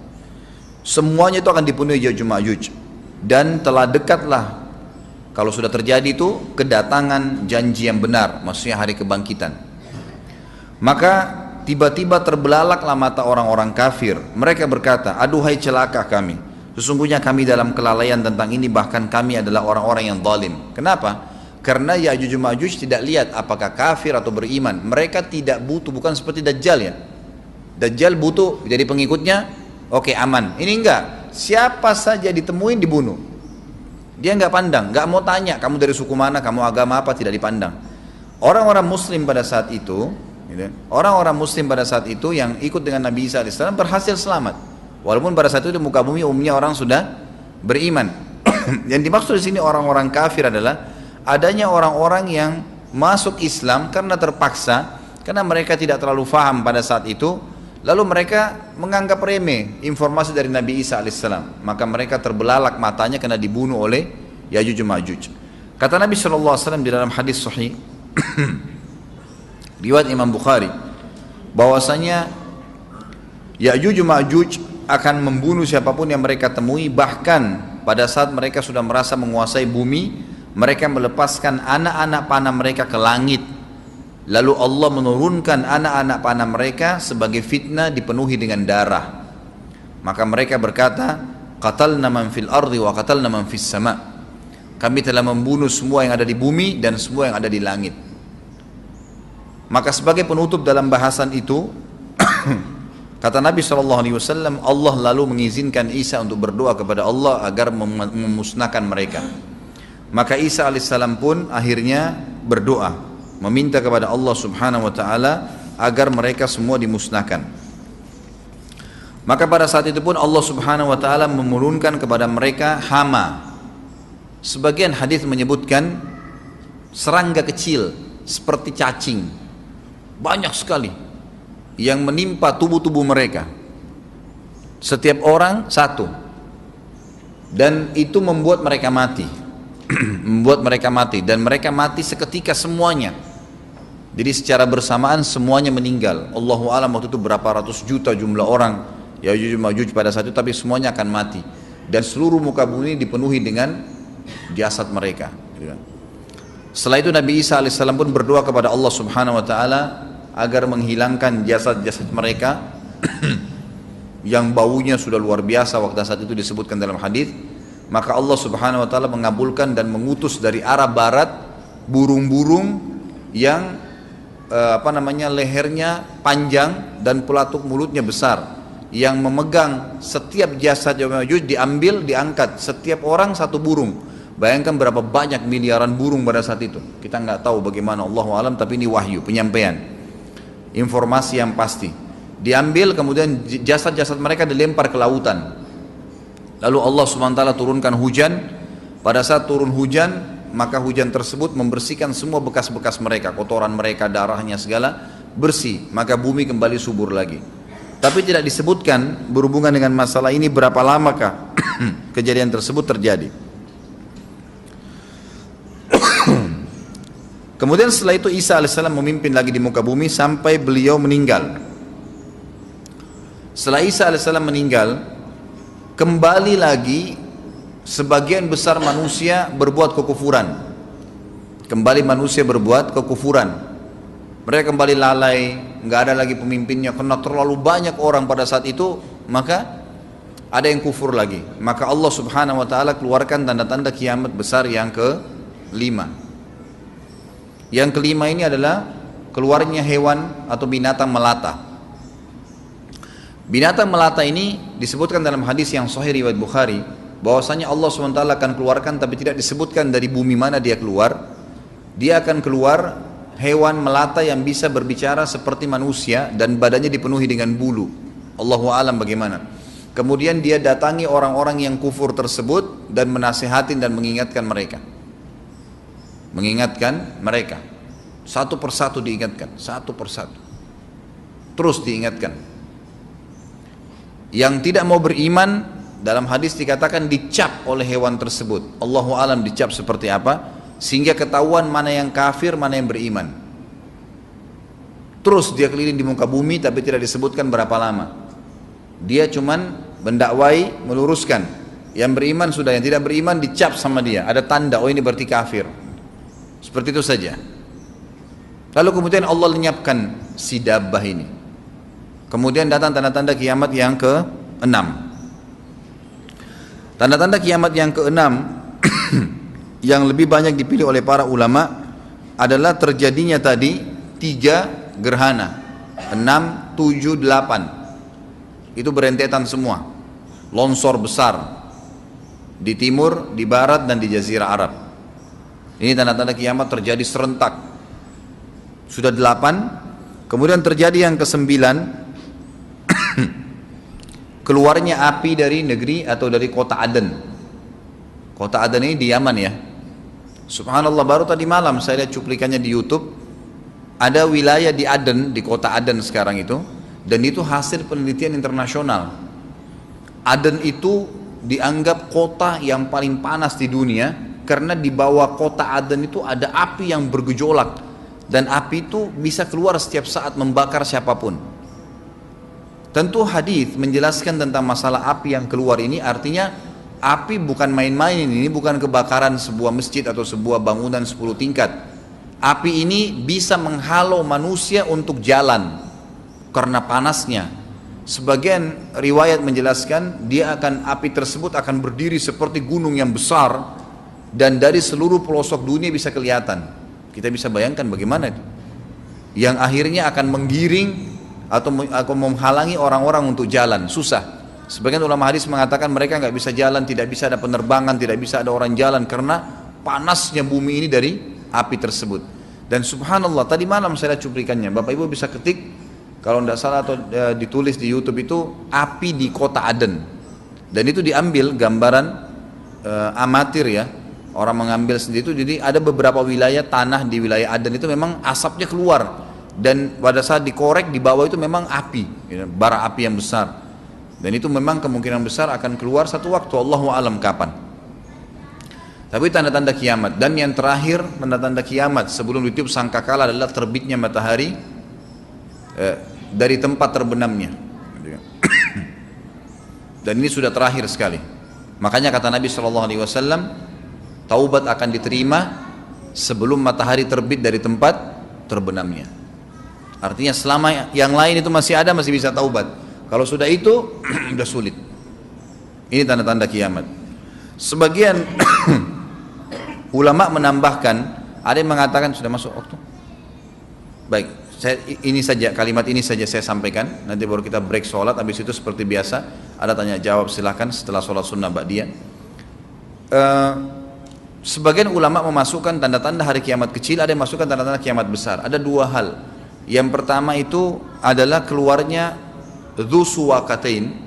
Semuanya itu akan dipenuhi Ya'juj Ma'juj, dan telah dekatlah, kalau sudah terjadi itu, kedatangan janji yang benar, maksudnya hari kebangkitan. Maka tiba-tiba terbelalaklah mata orang-orang kafir. Mereka berkata, aduhai celaka kami, sesungguhnya kami dalam kelalaian tentang ini, bahkan kami adalah orang-orang yang zalim. Kenapa? Karena Ya'juj Ma'juj tidak lihat apakah kafir atau beriman. Mereka tidak butuh, bukan seperti Dajjal ya. Dajjal butuh jadi pengikutnya, oke, aman. Ini enggak, siapa saja ditemuin dibunuh. Dia enggak pandang, enggak mau tanya kamu dari suku mana, kamu agama apa, tidak dipandang. Orang-orang muslim pada saat itu, orang-orang muslim pada saat itu yang ikut dengan Nabi Isa AS berhasil selamat. Walaupun pada saat itu di muka bumi umumnya orang sudah beriman. Yang dimaksud di sini orang-orang kafir adalah adanya orang-orang yang masuk Islam karena terpaksa, karena mereka tidak terlalu faham pada saat itu, lalu mereka menganggap remeh informasi dari Nabi Isa AS. Maka mereka terbelalak matanya karena dibunuh oleh Ya'juj Ma'juj. Kata Nabi SAW di dalam hadis sahih riwayat Imam Bukhari, bahwasanya Ya'juj Ma'juj akan membunuh siapapun yang mereka temui. Bahkan pada saat mereka sudah merasa menguasai bumi, mereka melepaskan anak-anak panah mereka ke langit, lalu Allah menurunkan anak-anak panah mereka sebagai fitnah, dipenuhi dengan darah. Maka mereka berkata, qatalna man fil ardi wa qatalna man fis sama. Kami telah membunuh semua yang ada di bumi dan semua yang ada di langit. Maka sebagai penutup dalam bahasan itu, kata Nabi SAW, Allah lalu mengizinkan Isa untuk berdoa kepada Allah agar memusnahkan mereka. Maka Isa alaihissalam pun akhirnya berdoa, meminta kepada Allah subhanahu wa ta'ala agar mereka semua dimusnahkan. Maka pada saat itu pun Allah Subhanahu wa taala menurunkan kepada mereka hama. Sebagian hadis menyebutkan serangga kecil seperti cacing. Banyak sekali yang menimpa tubuh-tubuh mereka. Setiap orang satu. Dan itu membuat mereka mati. Membuat mereka mati dan mereka mati seketika semuanya. Jadi secara bersamaan semuanya meninggal. Allahu a'lam waktu itu berapa ratus juta jumlah orang Ya'juj Ma'juj pada saat itu, tapi semuanya akan mati dan seluruh muka bumi dipenuhi dengan jasad mereka. Setelah itu Nabi Isa alaihissalam pun berdoa kepada Allah Subhanahu wa taala agar menghilangkan jasad-jasad mereka yang baunya sudah luar biasa waktu saat itu disebutkan dalam hadis. Maka Allah Subhanahu wa taala mengabulkan dan mengutus dari arah barat burung-burung yang lehernya panjang dan pelatuk mulutnya besar, yang memegang setiap jasad Ya'juj diambil, diangkat setiap orang satu burung. Bayangkan berapa banyak miliaran burung pada saat itu. Kita nggak tahu bagaimana, Allahu alam, tapi ini wahyu, penyampaian informasi yang pasti. Diambil, kemudian jasad-jasad mereka dilempar ke lautan. Lalu Allah SWT turunkan hujan. Pada saat turun hujan, maka hujan tersebut membersihkan semua bekas-bekas mereka, kotoran mereka, darahnya segala bersih. Maka bumi kembali subur lagi. Tapi tidak disebutkan berhubungan dengan masalah ini berapa lamakah kejadian tersebut terjadi. Kemudian setelah itu Isa alaihissalam memimpin lagi di muka bumi sampai beliau meninggal. Setelah Isa alaihissalam meninggal, kembali lagi sebagian besar manusia berbuat kekufuran. Kembali manusia berbuat kekufuran. Mereka kembali lalai, nggak ada lagi pemimpinnya karena terlalu banyak orang pada saat itu, maka ada yang kufur lagi. Maka Allah Subhanahu wa taala keluarkan tanda-tanda kiamat besar yang kelima. Yang kelima ini adalah keluarnya hewan atau binatang melata. Binatang melata ini disebutkan dalam hadis yang sahih riwayat Bukhari, bahwasanya Allah SWT akan keluarkan, tapi tidak disebutkan dari bumi mana dia keluar. Dia akan keluar hewan melata yang bisa berbicara seperti manusia dan badannya dipenuhi dengan bulu. Allahu a'lam bagaimana. Kemudian dia datangi orang-orang yang kufur tersebut dan menasihatin dan mengingatkan mereka. Mengingatkan mereka. Satu persatu diingatkan, satu persatu. Terus diingatkan. Yang tidak mau beriman, dalam hadis dikatakan dicap oleh hewan tersebut. Allahu a'lam dicap seperti apa, sehingga ketahuan mana yang kafir, mana yang beriman. Terus dia keliling di muka bumi, tapi tidak disebutkan berapa lama. Dia cuman mendakwai, meluruskan. Yang beriman sudah, yang tidak beriman dicap sama dia, ada tanda, oh ini berarti kafir. Seperti itu saja. Lalu kemudian Allah lenyapkan si dabbah ini. Kemudian datang tanda-tanda kiamat yang ke-6. Tanda-tanda kiamat yang ke-6 yang lebih banyak dipilih oleh para ulama adalah terjadinya tadi 3 gerhana, 6, 7, 8. Itu berentetan semua. Longsor besar di timur, di barat, dan di jazirah Arab. Ini tanda-tanda kiamat terjadi serentak. Sudah 8. Kemudian terjadi yang ke-9, keluarnya api dari negeri atau dari kota Aden. Kota Aden ini di Yaman ya. Subhanallah, baru tadi malam saya lihat cuplikannya di YouTube. Ada wilayah di Aden, di kota Aden sekarang itu, dan itu hasil penelitian internasional. Aden itu dianggap kota yang paling panas di dunia karena di bawah kota Aden itu ada api yang bergejolak, dan api itu bisa keluar setiap saat membakar siapapun. Tentu hadis menjelaskan tentang masalah api yang keluar ini, artinya api bukan main-main, ini bukan kebakaran sebuah masjid atau sebuah bangunan 10 tingkat. Api ini bisa menghalau manusia untuk jalan karena panasnya. Sebagian riwayat menjelaskan api tersebut akan berdiri seperti gunung yang besar dan dari seluruh pelosok dunia bisa kelihatan. Kita bisa bayangkan bagaimana itu. Yang akhirnya akan menggiring atau menghalangi orang-orang untuk jalan, susah. Sebagian ulama hadis mengatakan mereka nggak bisa jalan, tidak bisa ada penerbangan, tidak bisa ada orang jalan karena panasnya bumi ini dari api tersebut. Dan subhanallah, tadi malam saya lihat cuplikannya, Bapak Ibu bisa ketik kalau tidak salah atau ditulis di YouTube itu api di kota Aden, dan itu diambil gambaran amatir ya, orang mengambil sendiri itu. Jadi ada beberapa wilayah tanah di wilayah Aden itu memang asapnya keluar, dan pada saat dikorek di bawah itu memang api, bara api yang besar, dan itu memang kemungkinan besar akan keluar satu waktu, Allahu alam kapan. Tapi tanda-tanda kiamat. Dan yang terakhir tanda-tanda kiamat sebelum ditiup sangkakala adalah terbitnya matahari dari tempat terbenamnya. Dan ini sudah terakhir sekali. Makanya kata Nabi SAW, taubat akan diterima sebelum matahari terbit dari tempat terbenamnya. Artinya selama yang lain itu masih ada, masih bisa taubat. Kalau sudah itu sudah sulit. Ini tanda-tanda kiamat. Sebagian ulama menambahkan, ada yang mengatakan sudah masuk waktu. Baik, ini saja, kalimat ini saja saya sampaikan. Nanti baru kita break sholat. Habis itu seperti biasa ada tanya jawab, silahkan setelah sholat sunnah ba'diyah. Sebagian ulama memasukkan tanda-tanda hari kiamat kecil, ada yang masukkan tanda-tanda kiamat besar. Ada dua hal. Yang pertama itu adalah keluarnya Dzu Suwakatain.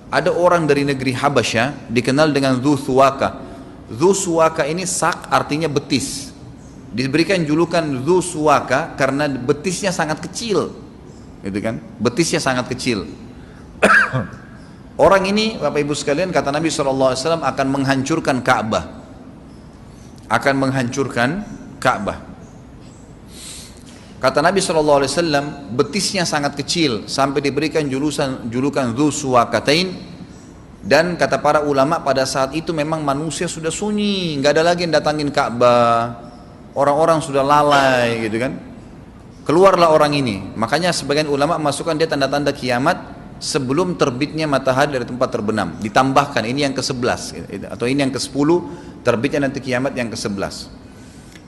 Ada orang dari negeri Habasyah dikenal dengan Dzu Suwaka. Dzu Suwaka ini sak artinya betis. Diberikan julukan Dzu Suwaka karena betisnya sangat kecil, gitu kan? Betisnya sangat kecil. Orang ini, Bapak Ibu sekalian, kata Nabi SAW akan menghancurkan Ka'bah. Akan menghancurkan Ka'bah. Kata Nabi SAW, betisnya sangat kecil sampai diberikan julukan Dzu Suwakatain. Dan kata para ulama pada saat itu memang manusia sudah sunyi, nggak ada lagi yang datangin Ka'bah, orang-orang sudah lalai gitu kan. Keluarlah orang ini. Makanya sebagian ulama masukkan dia tanda-tanda kiamat sebelum terbitnya matahari dari tempat terbenam. Ditambahkan ini yang ke-11 atau ini yang ke-10, terbitnya nanti kiamat yang ke-11.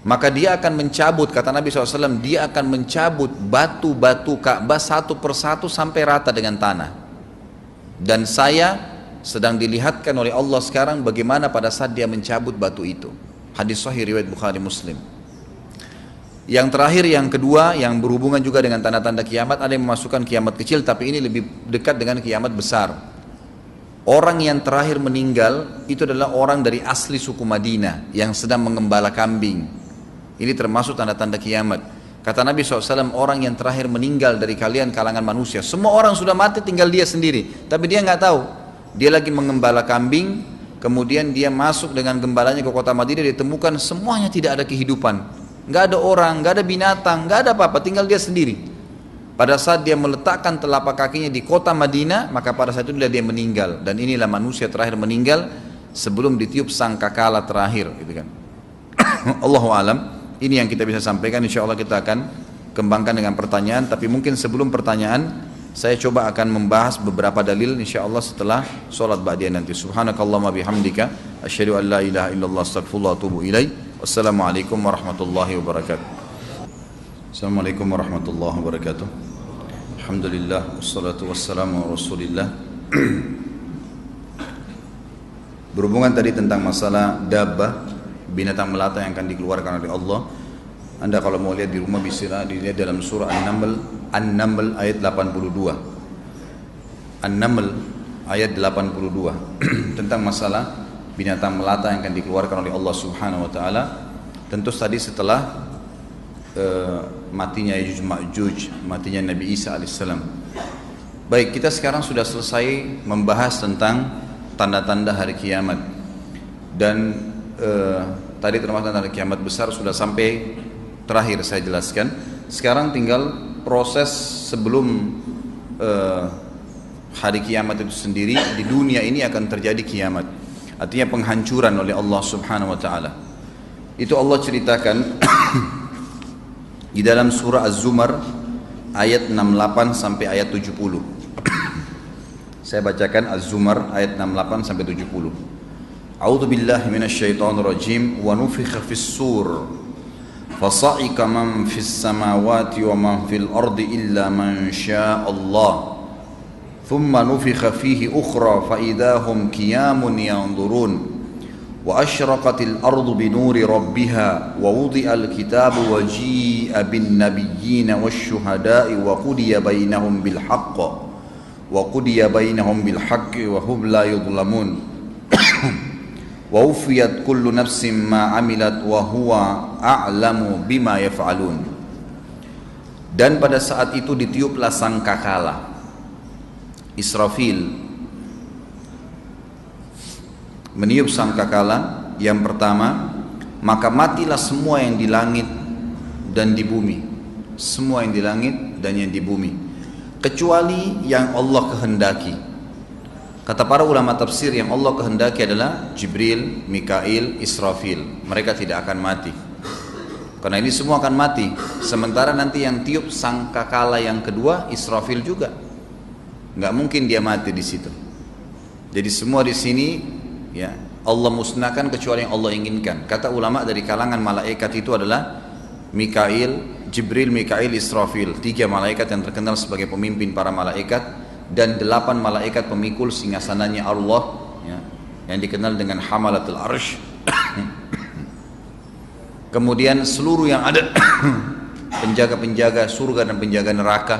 Maka dia akan mencabut, kata Nabi SAW, dia akan mencabut batu-batu Ka'bah satu persatu sampai rata dengan tanah. Dan saya sedang dilihatkan oleh Allah sekarang bagaimana pada saat dia mencabut batu itu. Hadis sahih riwayat Bukhari Muslim. Yang terakhir, yang kedua, yang berhubungan juga dengan tanda-tanda kiamat, ada yang memasukkan kiamat kecil, tapi ini lebih dekat dengan kiamat besar. Orang yang terakhir meninggal itu adalah orang dari asli suku Madinah yang sedang mengembala kambing. Ini termasuk tanda-tanda kiamat. Kata Nabi SAW, orang yang terakhir meninggal dari kalian kalangan manusia, semua orang sudah mati, tinggal dia sendiri, tapi dia nggak tahu. Dia lagi mengembala kambing, kemudian dia masuk dengan gembalanya ke kota Madinah, ditemukan semuanya tidak ada kehidupan, nggak ada orang, nggak ada binatang, nggak ada apa-apa, tinggal dia sendiri. Pada saat dia meletakkan telapak kakinya di kota Madinah, maka pada saat itu dia meninggal. Dan inilah manusia terakhir meninggal sebelum ditiup sangkakala terakhir, gitu kan. Allahu alam. Ini yang kita bisa sampaikan. Insya Allah kita akan kembangkan dengan pertanyaan. Tapi mungkin sebelum pertanyaan, saya coba akan membahas beberapa dalil insyaallah setelah sholat ba'diyah nanti. Subhanakallahumma bihamdika asyhadu an la ilaha illallah astaghfirullah wa atubu ilaik. Wassalamualaikum warahmatullahi wabarakatuh. Assalamualaikum warahmatullahi wabarakatuh. Alhamdulillah wassalatu wassalamu ala Rasulillah. Berhubungan tadi tentang masalah dabbah, binatang melata yang akan dikeluarkan oleh Allah. Anda kalau mau lihat di rumah bisa dilihat dalam surah An-Naml ayat 82. An-Naml ayat 82 tentang masalah binatang melata yang akan dikeluarkan oleh Allah Subhanahu wa taala. Tentu tadi setelah matinya Ya'juj Ma'juj, matinya Nabi Isa alaihissalam. Baik, kita sekarang sudah selesai membahas tentang tanda-tanda hari kiamat. Dan tadi termasuk tanda kiamat besar sudah sampai terakhir saya jelaskan. Sekarang tinggal proses sebelum hari kiamat itu sendiri. Di dunia ini akan terjadi kiamat, artinya penghancuran oleh Allah Subhanahu wa taala. Itu Allah ceritakan di dalam surah Az-Zumar ayat 68 sampai ayat 70. Saya bacakan Az-Zumar ayat 68 sampai 70. A'udzu billahi minasyaitonir rajim wa nufikha fis-sur fasa'ika man fis samawati wa man fil ardi illa man syaa Allah thumma nufikha fihi ukhra fa idahum qiyamun yanzurun wa asyraqatil ardu binuri rabbiha wa wudi'al kitabu wa ji'a bin nabiyyin wasyuhada'i wa qudiya bainahum bil haqq wa hum la yudlamun wa ufiyat kullu nafsin ma amilat wa huwa a'lamu bima yaf'alun. Dan pada saat itu ditiuplah sangkakala. Israfil meniup sangkakala yang pertama, maka matilah semua yang di langit dan di bumi, semua yang di langit dan yang di bumi, kecuali yang Allah kehendaki. Kata para ulama tafsir, yang Allah kehendaki adalah Jibril, Mikail, Israfil. Mereka tidak akan mati, karena ini semua akan mati. Sementara nanti yang tiup sangkakala yang kedua Israfil juga, nggak mungkin dia mati di situ. Jadi semua di sini, ya, Allah musnahkan kecuali yang Allah inginkan. Kata ulama dari kalangan malaikat itu adalah Mikail, Jibril, Mikail, Israfil, 3 malaikat yang terkenal sebagai pemimpin para malaikat, dan 8 malaikat pemikul singgasananya Allah, ya, yang dikenal dengan Hamalatul Arsh. Kemudian seluruh yang ada penjaga-penjaga surga dan penjaga neraka.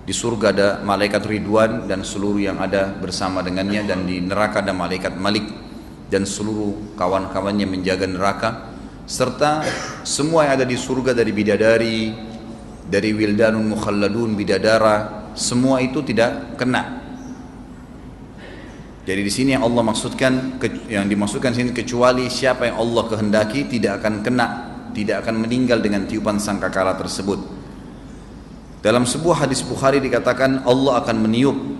Di surga ada malaikat Ridwan dan seluruh yang ada bersama dengannya, dan di neraka ada malaikat Malik dan seluruh kawan-kawannya menjaga neraka, serta semua yang ada di surga dari bidadari, dari wildanun mukhalladun, bidadara, semua itu tidak kena. Jadi di sini yang Allah maksudkan, yang dimaksudkan sini, kecuali siapa yang Allah kehendaki tidak akan kena, tidak akan meninggal dengan tiupan sangkakala tersebut. Dalam sebuah hadis Bukhari dikatakan Allah akan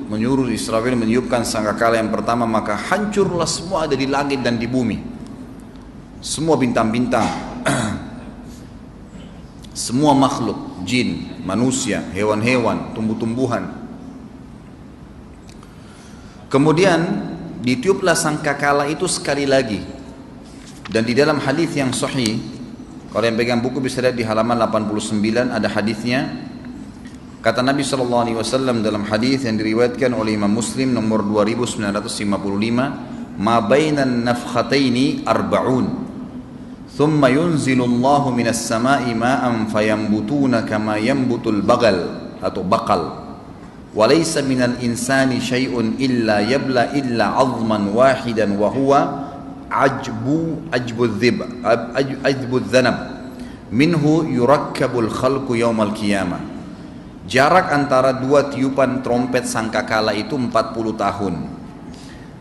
menyuruh Israfil meniupkan sangkakala yang pertama, maka hancurlah semua ada di langit dan di bumi, semua bintang-bintang, semua makhluk, jin, manusia, hewan-hewan, tumbuh-tumbuhan. Kemudian ditiuplah sangkakala itu sekali lagi, dan di dalam hadis yang sahih, kalau yang pegang buku bisa lihat di halaman 89 ada hadisnya. Kata Nabi SAW dalam hadis yang diriwayatkan oleh Imam Muslim nomor 2955, ma bainan nafkhataini arba'un, thumma yunzilu Allahu minas sama'i ma'an fayambutuna kama yambutul bagal atau bakal, wa laysa minal insani syai'un illa yabla illa 'azman wahidan wa huwa ajbu dhanab minhu yurakkabul khalqu yaumal qiyamah. Jarak antara 2 tiupan trompet sangkakala itu 40 tahun.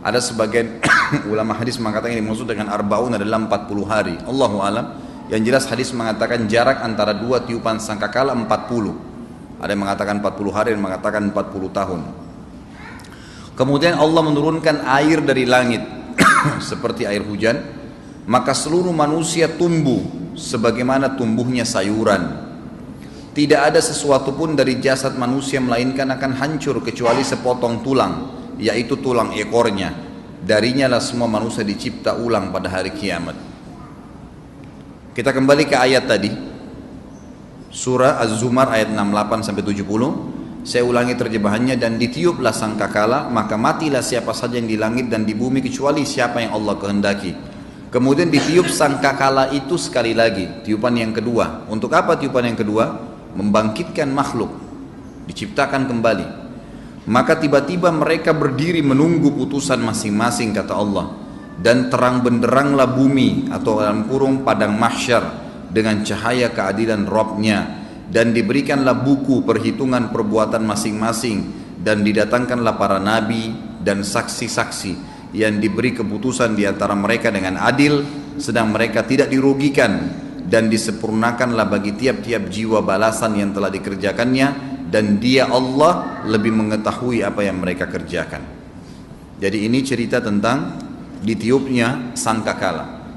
Ada sebagian ulama hadis mengatakan yang dimaksud dengan arba'un adalah 40 hari. Allahu alam. Yang jelas hadis mengatakan jarak antara 2 tiupan sangkakala 40. Ada yang mengatakan 40 hari, dan mengatakan 40 tahun. Kemudian Allah menurunkan air dari langit seperti air hujan, maka seluruh manusia tumbuh sebagaimana tumbuhnya sayuran. Tidak ada sesuatu pun dari jasad manusia melainkan akan hancur kecuali sepotong tulang, yaitu tulang ekornya. Darinya lah semua manusia dicipta ulang pada hari kiamat. Kita kembali ke ayat tadi, surah Az-Zumar ayat 68-70. Saya ulangi terjemahannya. Dan ditiuplah sangkakala, maka matilah siapa saja yang di langit dan di bumi kecuali siapa yang Allah kehendaki. Kemudian ditiup sangkakala itu sekali lagi, tiupan yang kedua. Untuk apa tiupan yang kedua? Membangkitkan makhluk, diciptakan kembali. Maka tiba-tiba mereka berdiri menunggu putusan masing-masing, kata Allah. Dan terang benderanglah bumi atau dalam kurung padang mahsyar dengan cahaya keadilan Rabb-Nya, dan diberikanlah buku perhitungan perbuatan masing-masing, dan didatangkanlah para nabi dan saksi-saksi yang diberi keputusan di antara mereka dengan adil, sedang mereka tidak dirugikan, dan disempurnakanlah bagi tiap-tiap jiwa balasan yang telah dikerjakannya, dan Dia Allah lebih mengetahui apa yang mereka kerjakan. Jadi ini cerita tentang ditiupnya sangkakala.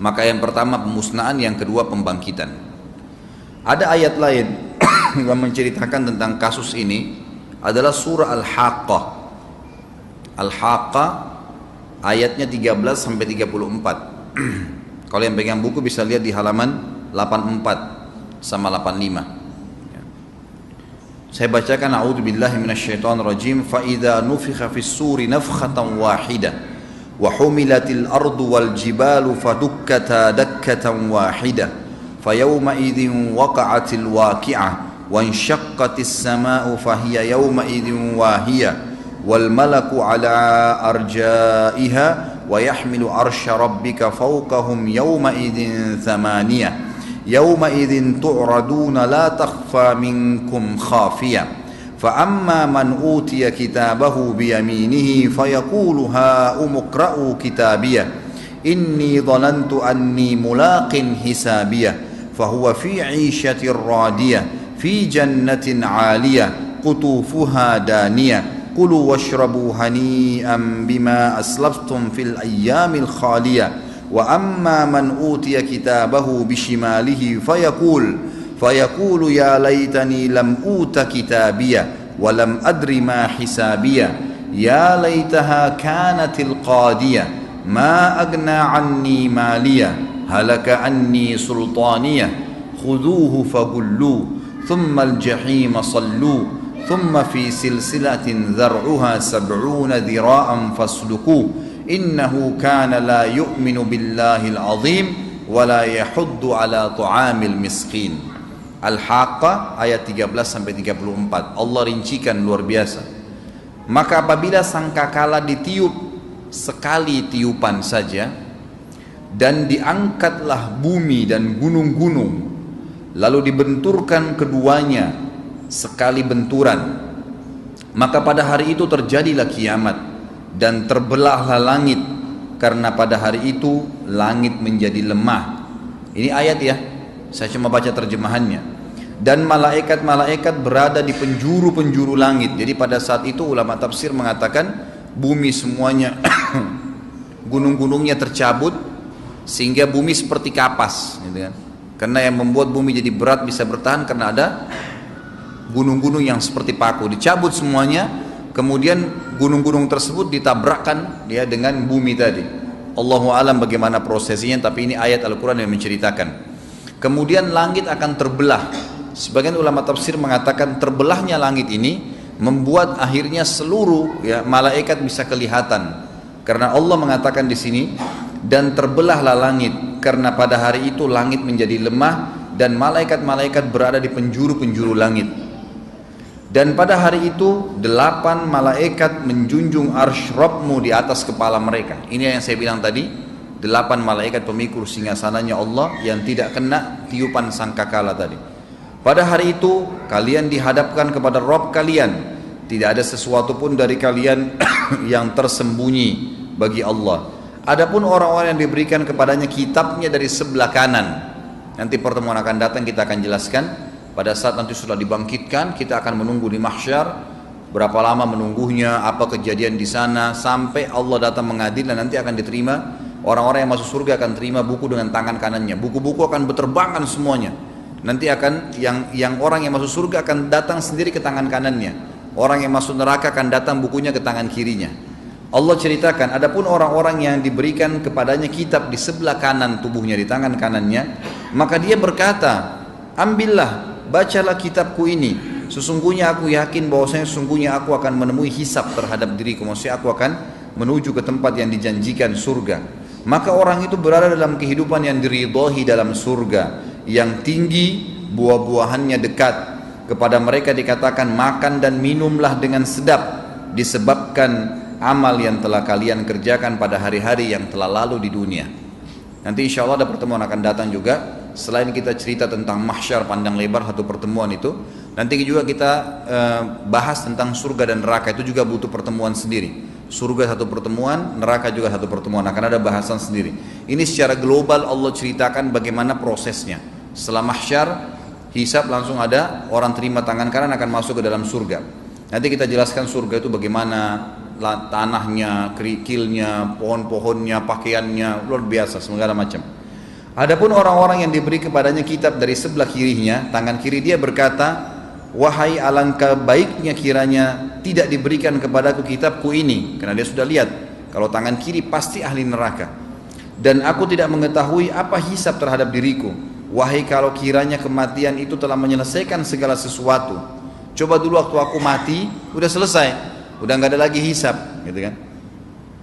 Maka yang pertama pemusnahan, yang kedua pembangkitan. Ada ayat lain yang menceritakan tentang kasus ini, adalah surah Al-Haqqah. Al-Haqqah ayatnya 13-34. Kalau yang pegang buku bisa lihat di halaman 84 sama 85. Saya bacakan, a'udzubillahi minasyaitonir rajim. Fa idza nufikha fis suri nafkhatan wahidah وحملت الأرض والجبال فدكتا دكة واحدة فيومئذ وقعت الواقعة وانشقت السماء فهي يومئذ واهية والملك على أرجائها ويحمل عرش ربك فوقهم يومئذ ثمانية يومئذ تعرضون لا تخفى منكم خافية فأما من أوتي كتابه بيمينه فيقول هاؤم اقرءوا كتابيه إني ظننت أني ملاق حسابيه فهو في عيشة راضية في جنة عالية قطوفها دانية كلوا واشربوا هنيئا بما أسلفتم في الأيام الخالية وأما من أوتي كتابه بشماله فيقول يا ليتني لم أوت كتابيه ولم أدر ما حسابيه يا ليتها كانت القاضية ما أغنى عني ماليه هلك عني سلطانيه خذوه فغلوه ثم الجحيم صلوه ثم في سلسلة ذرعها 70 ذراعا فاسلكوه إنه كان لا يؤمن بالله العظيم ولا يحض على طعام المسكين. Al-Haqqah ayat 13 sampai 34. Allah rincikan luar biasa. Maka apabila sangkakala ditiup sekali tiupan saja dan diangkatlah bumi dan gunung-gunung lalu dibenturkan keduanya sekali benturan, maka pada hari itu terjadilah kiamat dan terbelahlah langit karena pada hari itu langit menjadi lemah. Ini ayat ya, saya cuma baca terjemahannya. Dan malaikat-malaikat berada di penjuru-penjuru langit. Jadi pada saat itu ulama tafsir mengatakan bumi semuanya gunung-gunungnya tercabut sehingga bumi seperti kapas gitu kan. Karena yang membuat bumi jadi berat bisa bertahan karena ada gunung-gunung yang seperti paku, dicabut semuanya, kemudian gunung-gunung tersebut ditabrakkan ya dengan bumi tadi. Allahu alam bagaimana prosesnya, tapi ini ayat Al-Quran yang menceritakan. Kemudian langit akan terbelah. Sebagian ulama tafsir mengatakan terbelahnya langit ini membuat akhirnya seluruh ya malaikat bisa kelihatan. Karena Allah mengatakan di sini dan terbelahlah langit karena pada hari itu langit menjadi lemah dan malaikat-malaikat berada di penjuru-penjuru langit. Dan pada hari itu 8 malaikat menjunjung arsy Rabbmu di atas kepala mereka. Ini yang saya bilang tadi, 8 malaikat pemikul singgasananya Allah yang tidak kena tiupan sangkakala tadi. Pada hari itu kalian dihadapkan kepada Rabb kalian, tidak ada sesuatu pun dari kalian yang tersembunyi bagi Allah. Adapun orang-orang yang diberikan kepadanya kitabnya dari sebelah kanan, nanti pertemuan akan datang kita akan jelaskan. Pada saat nanti sudah dibangkitkan, kita akan menunggu di mahsyar. Berapa lama menunggunya, apa kejadian di sana, sampai Allah datang mengadil dan nanti akan diterima. Orang-orang yang masuk surga akan terima buku dengan tangan kanannya. Buku-buku akan berterbangan semuanya. Nanti akan yang orang yang masuk surga akan datang sendiri ke tangan kanannya. Orang yang masuk neraka akan datang bukunya ke tangan kirinya. Allah ceritakan, adapun orang-orang yang diberikan kepadanya kitab di sebelah kanan tubuhnya, di tangan kanannya, maka dia berkata, ambillah, bacalah kitabku ini. Sesungguhnya aku yakin bahwasanya sesungguhnya aku akan menemui hisab terhadap diriku. Maksudnya aku akan menuju ke tempat yang dijanjikan surga. Maka orang itu berada dalam kehidupan yang diridhoi dalam surga, yang tinggi, buah-buahannya dekat. Kepada mereka dikatakan makan dan minumlah dengan sedap, disebabkan amal yang telah kalian kerjakan pada hari-hari yang telah lalu di dunia. Nanti insya Allah ada pertemuan akan datang juga. Selain kita cerita tentang mahsyar panjang lebar satu pertemuan itu, nanti juga kita bahas tentang surga dan neraka. Itu juga butuh pertemuan sendiri. Surga satu pertemuan, neraka juga satu pertemuan, akan ada bahasan sendiri. Ini secara global Allah ceritakan bagaimana prosesnya. Setelah mahsyar, hisab langsung ada, orang terima tangan kanan akan masuk ke dalam surga. Nanti kita jelaskan surga itu bagaimana tanahnya, kerikilnya, pohon-pohonnya, pakaiannya, luar biasa, segala macam. Adapun orang-orang yang diberi kepadanya kitab dari sebelah kirinya, tangan kiri dia berkata, wahai alangkah baiknya kiranya tidak diberikan kepadaku kitabku ini, karena dia sudah lihat kalau tangan kiri pasti ahli neraka, dan aku tidak mengetahui apa hisab terhadap diriku. Wahai kalau kiranya kematian itu telah menyelesaikan segala sesuatu, coba dulu waktu aku mati udah selesai, udah nggak ada lagi hisab gitu kan.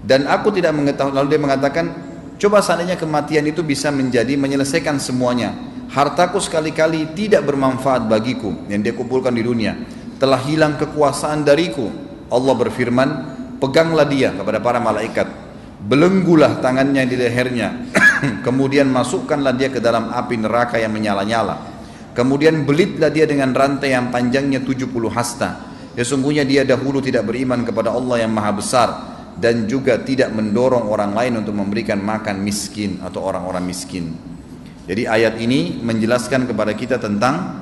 Dan aku tidak mengetahui. Lalu dia mengatakan, coba seandainya kematian itu bisa menyelesaikan semuanya, hartaku sekali-kali tidak bermanfaat bagiku yang dia kumpulkan di dunia, telah hilang kekuasaan dariku. Allah berfirman, peganglah dia kepada para malaikat, belenggulah tangannya di lehernya, kemudian masukkanlah dia ke dalam api neraka yang menyala-nyala, kemudian belitlah dia dengan rantai yang panjangnya 70 hasta. Sesungguhnya dia dahulu tidak beriman kepada Allah yang maha besar, dan juga tidak mendorong orang lain untuk memberikan makan miskin atau orang-orang miskin. Jadi ayat ini menjelaskan kepada kita tentang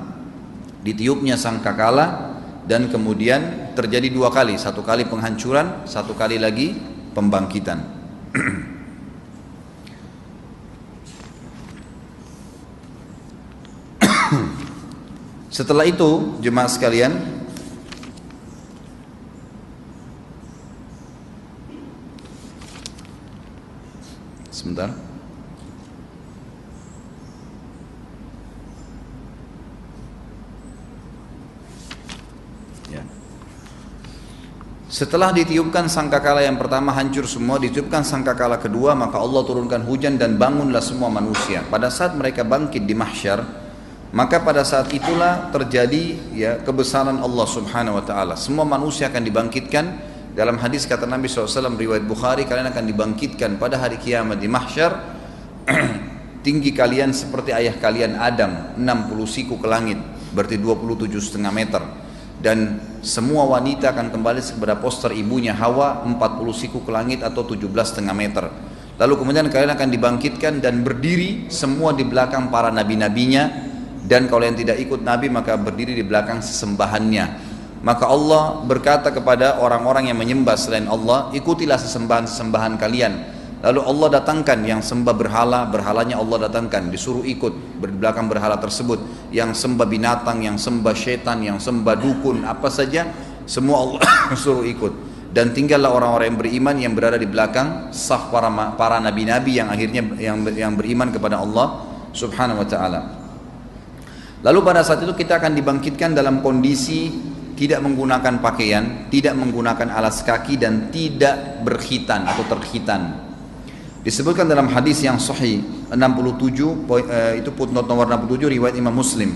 ditiupnya sangkakala, dan kemudian terjadi dua kali, satu kali penghancuran, satu kali lagi pembangkitan. Setelah itu jemaah sekalian, sebentar. Ya. Setelah ditiupkan sangkakala yang pertama hancur semua, ditiupkan sangkakala kedua, maka Allah turunkan hujan dan bangunlah semua manusia. Pada saat mereka bangkit di mahsyar, maka pada saat itulah terjadi ya kebesaran Allah Subhanahu wa taala. Semua manusia akan dibangkitkan. Dalam hadis kata Nabi SAW riwayat Bukhari, kalian akan dibangkitkan pada hari kiamat di mahsyar, tinggi kalian seperti ayah kalian Adam, 60 siku ke langit, berarti 27,5 meter. Dan semua wanita akan kembali kepada poster ibunya Hawa, 40 siku ke langit atau 17,5 meter. Lalu kemudian kalian akan dibangkitkan dan berdiri semua di belakang para nabi-nabinya, dan kalau yang tidak ikut nabi maka berdiri di belakang sesembahannya. Maka Allah berkata kepada orang-orang yang menyembah selain Allah, ikutilah sesembahan-sesembahan kalian. Lalu Allah datangkan yang sembah berhala, berhalanya Allah datangkan, disuruh ikut di belakang berhala tersebut. Yang sembah binatang, yang sembah syaitan, yang sembah dukun, apa saja, semua Allah suruh ikut. Dan tinggallah orang-orang yang beriman yang berada di belakang saf para nabi-nabi yang akhirnya yang beriman kepada Allah Subhanahu wa taala. Lalu pada saat itu kita akan dibangkitkan dalam kondisi tidak menggunakan pakaian, tidak menggunakan alas kaki, dan tidak berkhitan atau terkhitan. Disebutkan dalam hadis yang sahih 67, itu footnote nomor 67 riwayat Imam Muslim.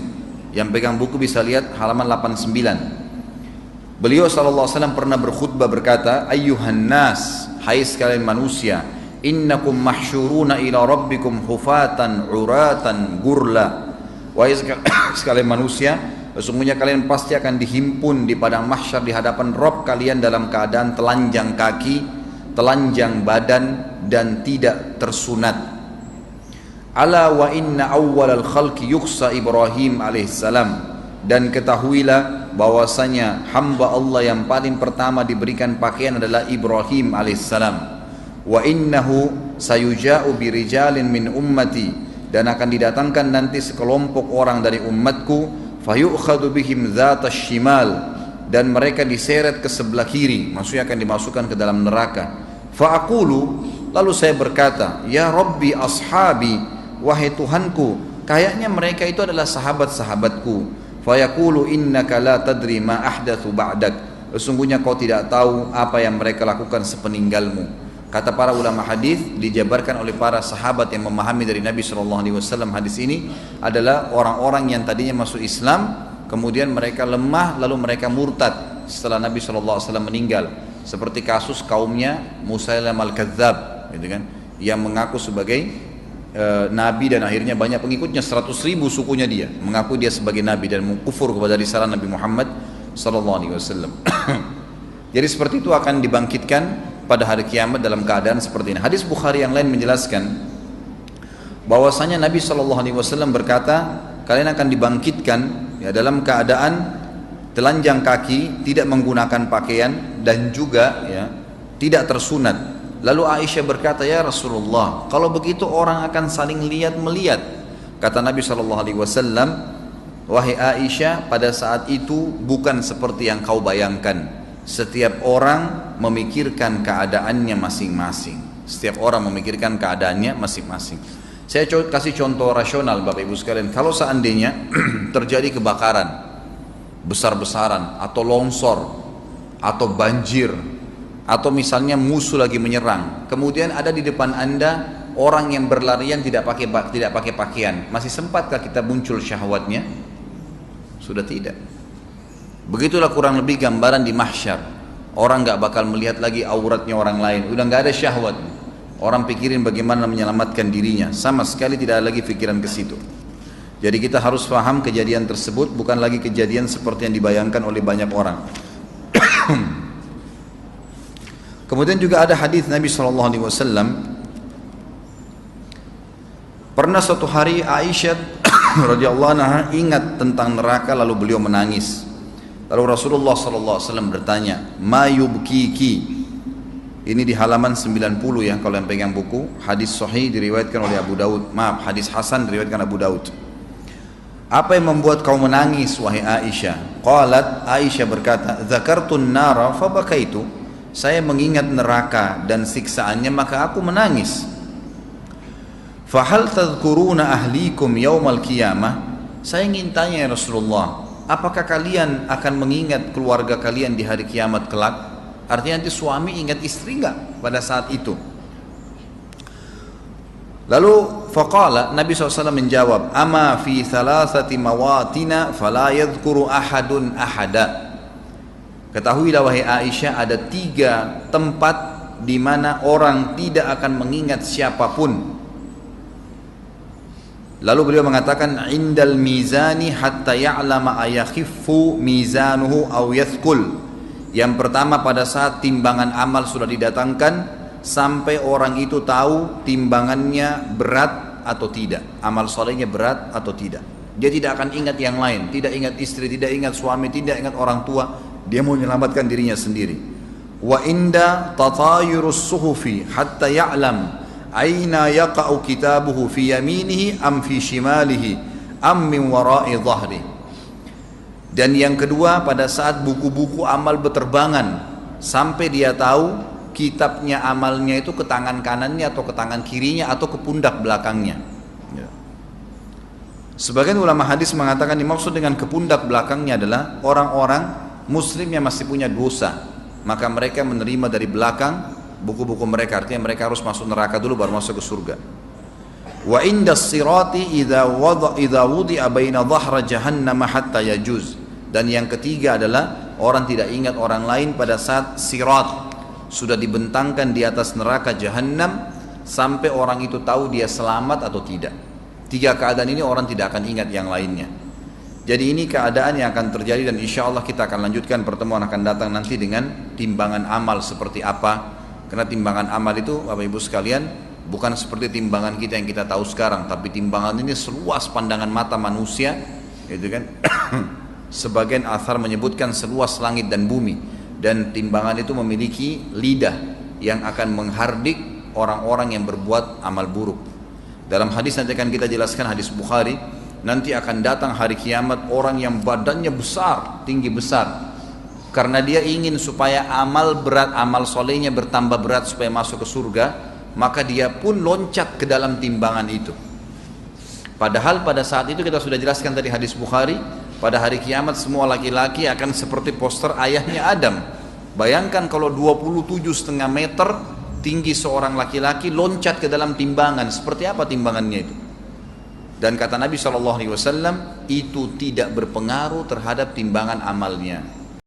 Yang pegang buku bisa lihat halaman 89. Beliau SAW pernah berkhutbah berkata, ayyuhan nas, hai sekalian manusia, innakum mahsyuruna ila rabbikum hufatan uratan gurla. Wahai sekalian manusia, sesungguhnya kalian pasti akan dihimpun di padang mahsyar di hadapan Rabb kalian dalam keadaan telanjang kaki, telanjang badan, dan tidak tersunat. Ala wa inna awwalal khalqi yukhsa Ibrahim alaihissalam, dan ketahuilah bahwasanya hamba Allah yang paling pertama diberikan pakaian adalah Ibrahim alaihissalam. Wa innahu sayuja'u birijalin min ummati, dan akan didatangkan nanti sekelompok orang dari umatku, fayu'khadhu bihim dhatas shimal, dan mereka diseret ke sebelah kiri, maksudnya akan dimasukkan ke dalam neraka. Fa'aqulu, lalu saya berkata, ya Rabbi ashabi, wahai Tuhanku, kayaknya mereka itu adalah sahabat-sahabatku. Fayaqulu innaka la tadri ma ahdathu ba'dak, sesungguhnya kau tidak tahu apa yang mereka lakukan sepeninggalmu. Kata para ulama hadis, dijabarkan oleh para sahabat yang memahami dari Nabi SAW hadis ini adalah orang-orang yang tadinya masuk Islam, kemudian mereka lemah, lalu mereka murtad setelah Nabi SAW meninggal. Seperti kasus kaumnya Musailam al-Kadzab, gitu kan, yang mengaku sebagai nabi dan akhirnya banyak pengikutnya, 100.000 sukunya dia mengaku dia sebagai nabi dan mengkufur kepada risalah Nabi Muhammad SAW. Jadi seperti itu akan dibangkitkan pada hari kiamat dalam keadaan seperti ini. Hadis Bukhari yang lain menjelaskan bahwasanya Nabi SAW berkata, kalian akan dibangkitkan ya dalam keadaan telanjang kaki, tidak menggunakan pakaian, dan juga ya tidak tersunat. Lalu Aisyah berkata, ya Rasulullah, kalau begitu orang akan saling lihat melihat. Kata Nabi SAW, wahai Aisyah, pada saat itu bukan seperti yang kau bayangkan. Setiap orang memikirkan keadaannya masing-masing. Setiap orang memikirkan keadaannya masing-masing. Saya kasih contoh rasional Bapak Ibu sekalian. Kalau seandainya terjadi kebakaran besar-besaran, atau longsor, atau banjir, Atau misalnya musuh lagi menyerang, kemudian ada di depan Anda orang yang berlarian tidak pakai pakaian, masih sempatkah kita muncul syahwatnya? Sudah tidak. Begitulah kurang lebih gambaran di mahsyar. Orang nggak bakal melihat lagi auratnya orang lain, udah nggak ada syahwat. Orang pikirin bagaimana menyelamatkan dirinya, sama sekali tidak ada lagi pikiran ke situ. Jadi kita harus paham kejadian tersebut bukan lagi kejadian seperti yang dibayangkan oleh banyak orang. Kemudian juga ada hadis Nabi SAW. Pernah suatu hari Aisyah radhiyallahu anha ingat tentang neraka lalu beliau menangis. Lalu Rasulullah SAW bertanya, "Ma yubkiki?" Ini di halaman 90 ya kalau yang pegang buku. Hadis sahih diriwayatkan oleh Abu Daud. Maaf, hadis hasan diriwayatkan Abu Daud. Apa yang membuat kau menangis wahai Aisyah? Qalat, Aisyah berkata, "Dzakartun nara fa bakaitu." Saya mengingat neraka dan siksaannya maka aku menangis. Fahal tadhkuruna ahlikum yaumal qiyamah? Saya ingin tanya ya Rasulullah, apakah kalian akan mengingat keluarga kalian di hari kiamat kelak? Artinya nanti suami ingat istri enggak pada saat itu? Lalu faqala, Nabi SAW menjawab, "Ama fi thalathati mawatina fala yadhkuru ahadun ahada." Ketahuilah wahai Aisyah, ada 3 tempat di mana orang tidak akan mengingat siapapun. Lalu beliau mengatakan, "Indal mizani hatta ya'lama ayakhiffu mizanuhu aw yathqul." Yang pertama pada saat timbangan amal sudah didatangkan sampai orang itu tahu timbangannya berat atau tidak, amal solehnya berat atau tidak. Dia tidak akan ingat yang lain, tidak ingat istri, tidak ingat suami, tidak ingat orang tua. Dia mau menyelamatkan dirinya sendiri. Wa inda tatayurus suhufi hatta ya'lam aina yaqa'u kitabuhu fi yaminihi am fi shimalihi am min wara'i dhahri. Dan yang kedua pada saat buku-buku amal berterbangan sampai dia tahu kitabnya amalnya itu ke tangan kanannya atau ke tangan kirinya atau ke pundak belakangnya. Ya. Sebagian ulama hadis mengatakan dimaksud dengan ke pundak belakangnya adalah orang-orang Muslim yang masih punya dosa, maka mereka menerima dari belakang buku-buku mereka, artinya mereka harus masuk neraka dulu baru masuk ke surga. Wa inda sirati idza wudi'a baina dhahra jahannam hatta yajuz. Dan yang ketiga adalah orang tidak ingat orang lain pada saat sirat sudah dibentangkan di atas neraka jahannam sampai orang itu tahu dia selamat atau tidak. 3 keadaan ini orang tidak akan ingat yang lainnya. Jadi ini keadaan yang akan terjadi dan insya Allah kita akan lanjutkan pertemuan akan datang nanti dengan timbangan amal seperti apa. Karena timbangan amal itu Bapak Ibu sekalian bukan seperti timbangan kita yang kita tahu sekarang, tapi timbangan ini seluas pandangan mata manusia, gitu kan? Sebagian athar menyebutkan seluas langit dan bumi, dan timbangan itu memiliki lidah yang akan menghardik orang-orang yang berbuat amal buruk. Dalam hadis nanti akan kita jelaskan, hadis Bukhari, nanti akan datang hari kiamat orang yang badannya besar, tinggi besar, karena dia ingin supaya amal berat, amal solehnya bertambah berat supaya masuk ke surga, maka dia pun loncat ke dalam timbangan itu. Padahal pada saat itu kita sudah jelaskan tadi hadis Bukhari, pada hari kiamat semua laki-laki akan seperti poster ayahnya Adam. Bayangkan kalau 27,5 meter tinggi seorang laki-laki loncat ke dalam timbangan, seperti apa timbangannya itu? Dan kata Nabi SAW, itu tidak berpengaruh terhadap timbangan amalnya.